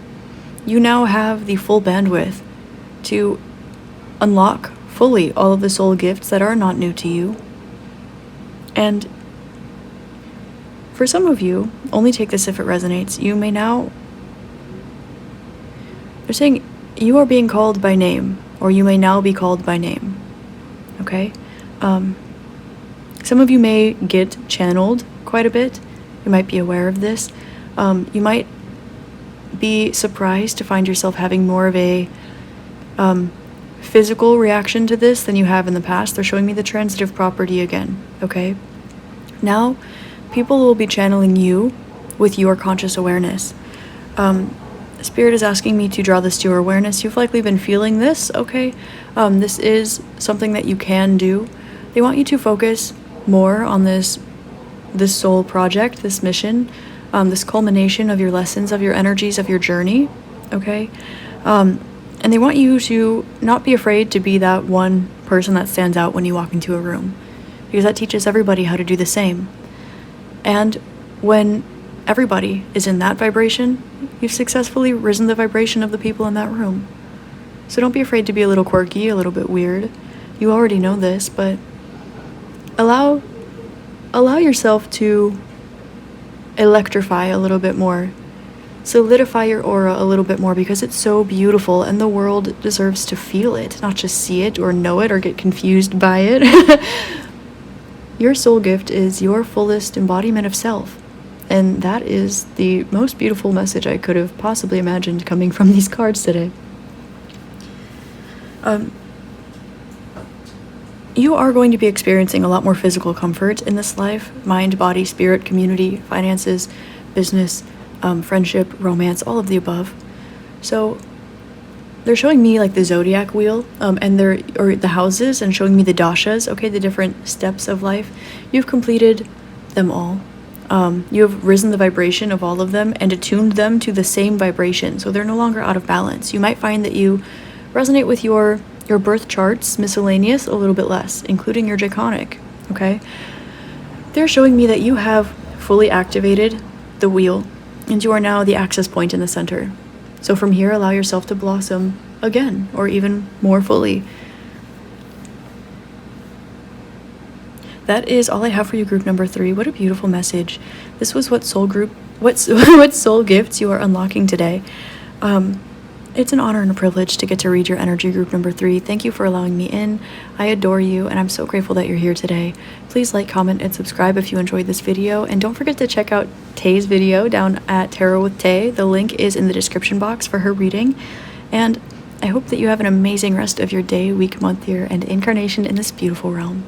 You now have the full bandwidth to unlock fully all of the soul gifts that are not new to you. And for some of you, only take this if it resonates, you may now, they're saying you are being called by name, or you may now be called by name, okay? Some of you may get channeled quite a bit. You might be aware of this. You might be surprised to find yourself having more of a physical reaction to this than you have in the past. They're showing me the transitive property again, okay? Now, people will be channeling you with your conscious awareness. Spirit is asking me to draw this to your awareness. You've likely been feeling this, okay? This is something that you can do. They want you to focus more on this soul project, this mission, this culmination of your lessons, of your energies, of your journey, okay? And they want you to not be afraid to be that one person that stands out when you walk into a room, because that teaches everybody how to do the same. And when everybody is in that vibration, you've successfully risen the vibration of the people in that room. So don't be afraid to be a little quirky, a little bit weird. You already know this, but allow yourself to electrify a little bit more. Solidify your aura a little bit more, because it's so beautiful and the world deserves to feel it, not just see it or know it or get confused by it. Your soul gift is your fullest embodiment of self. And that is the most beautiful message I could have possibly imagined coming from these cards today. You are going to be experiencing a lot more physical comfort in this life. Mind, body, spirit, community, finances, business, friendship, romance, all of the above. So they're showing me like the zodiac wheel, and or the houses, and showing me the dashas, okay, the different steps of life. You've completed them all. You have risen the vibration of all of them and attuned them to the same vibration, so they're no longer out of balance. You might find that you resonate with your birth charts, miscellaneous, a little bit less, including your Draconic, okay? They're showing me that you have fully activated the wheel, and you are now the access point in the center. So from here, allow yourself to blossom again, or even more fully. That is all I have for you, group number 3. What a beautiful message. This was what soul gifts you are unlocking today. It's an honor and a privilege to get to read your energy, group number 3. Thank you for allowing me in. I adore you, and I'm so grateful that you're here today. Please like, comment, and subscribe if you enjoyed this video, and don't forget to check out Tay's video down at Tarot with Tay. The link is in the description box for her reading, and I hope that you have an amazing rest of your day, week, month, year, and incarnation in this beautiful realm.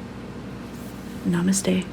Namaste.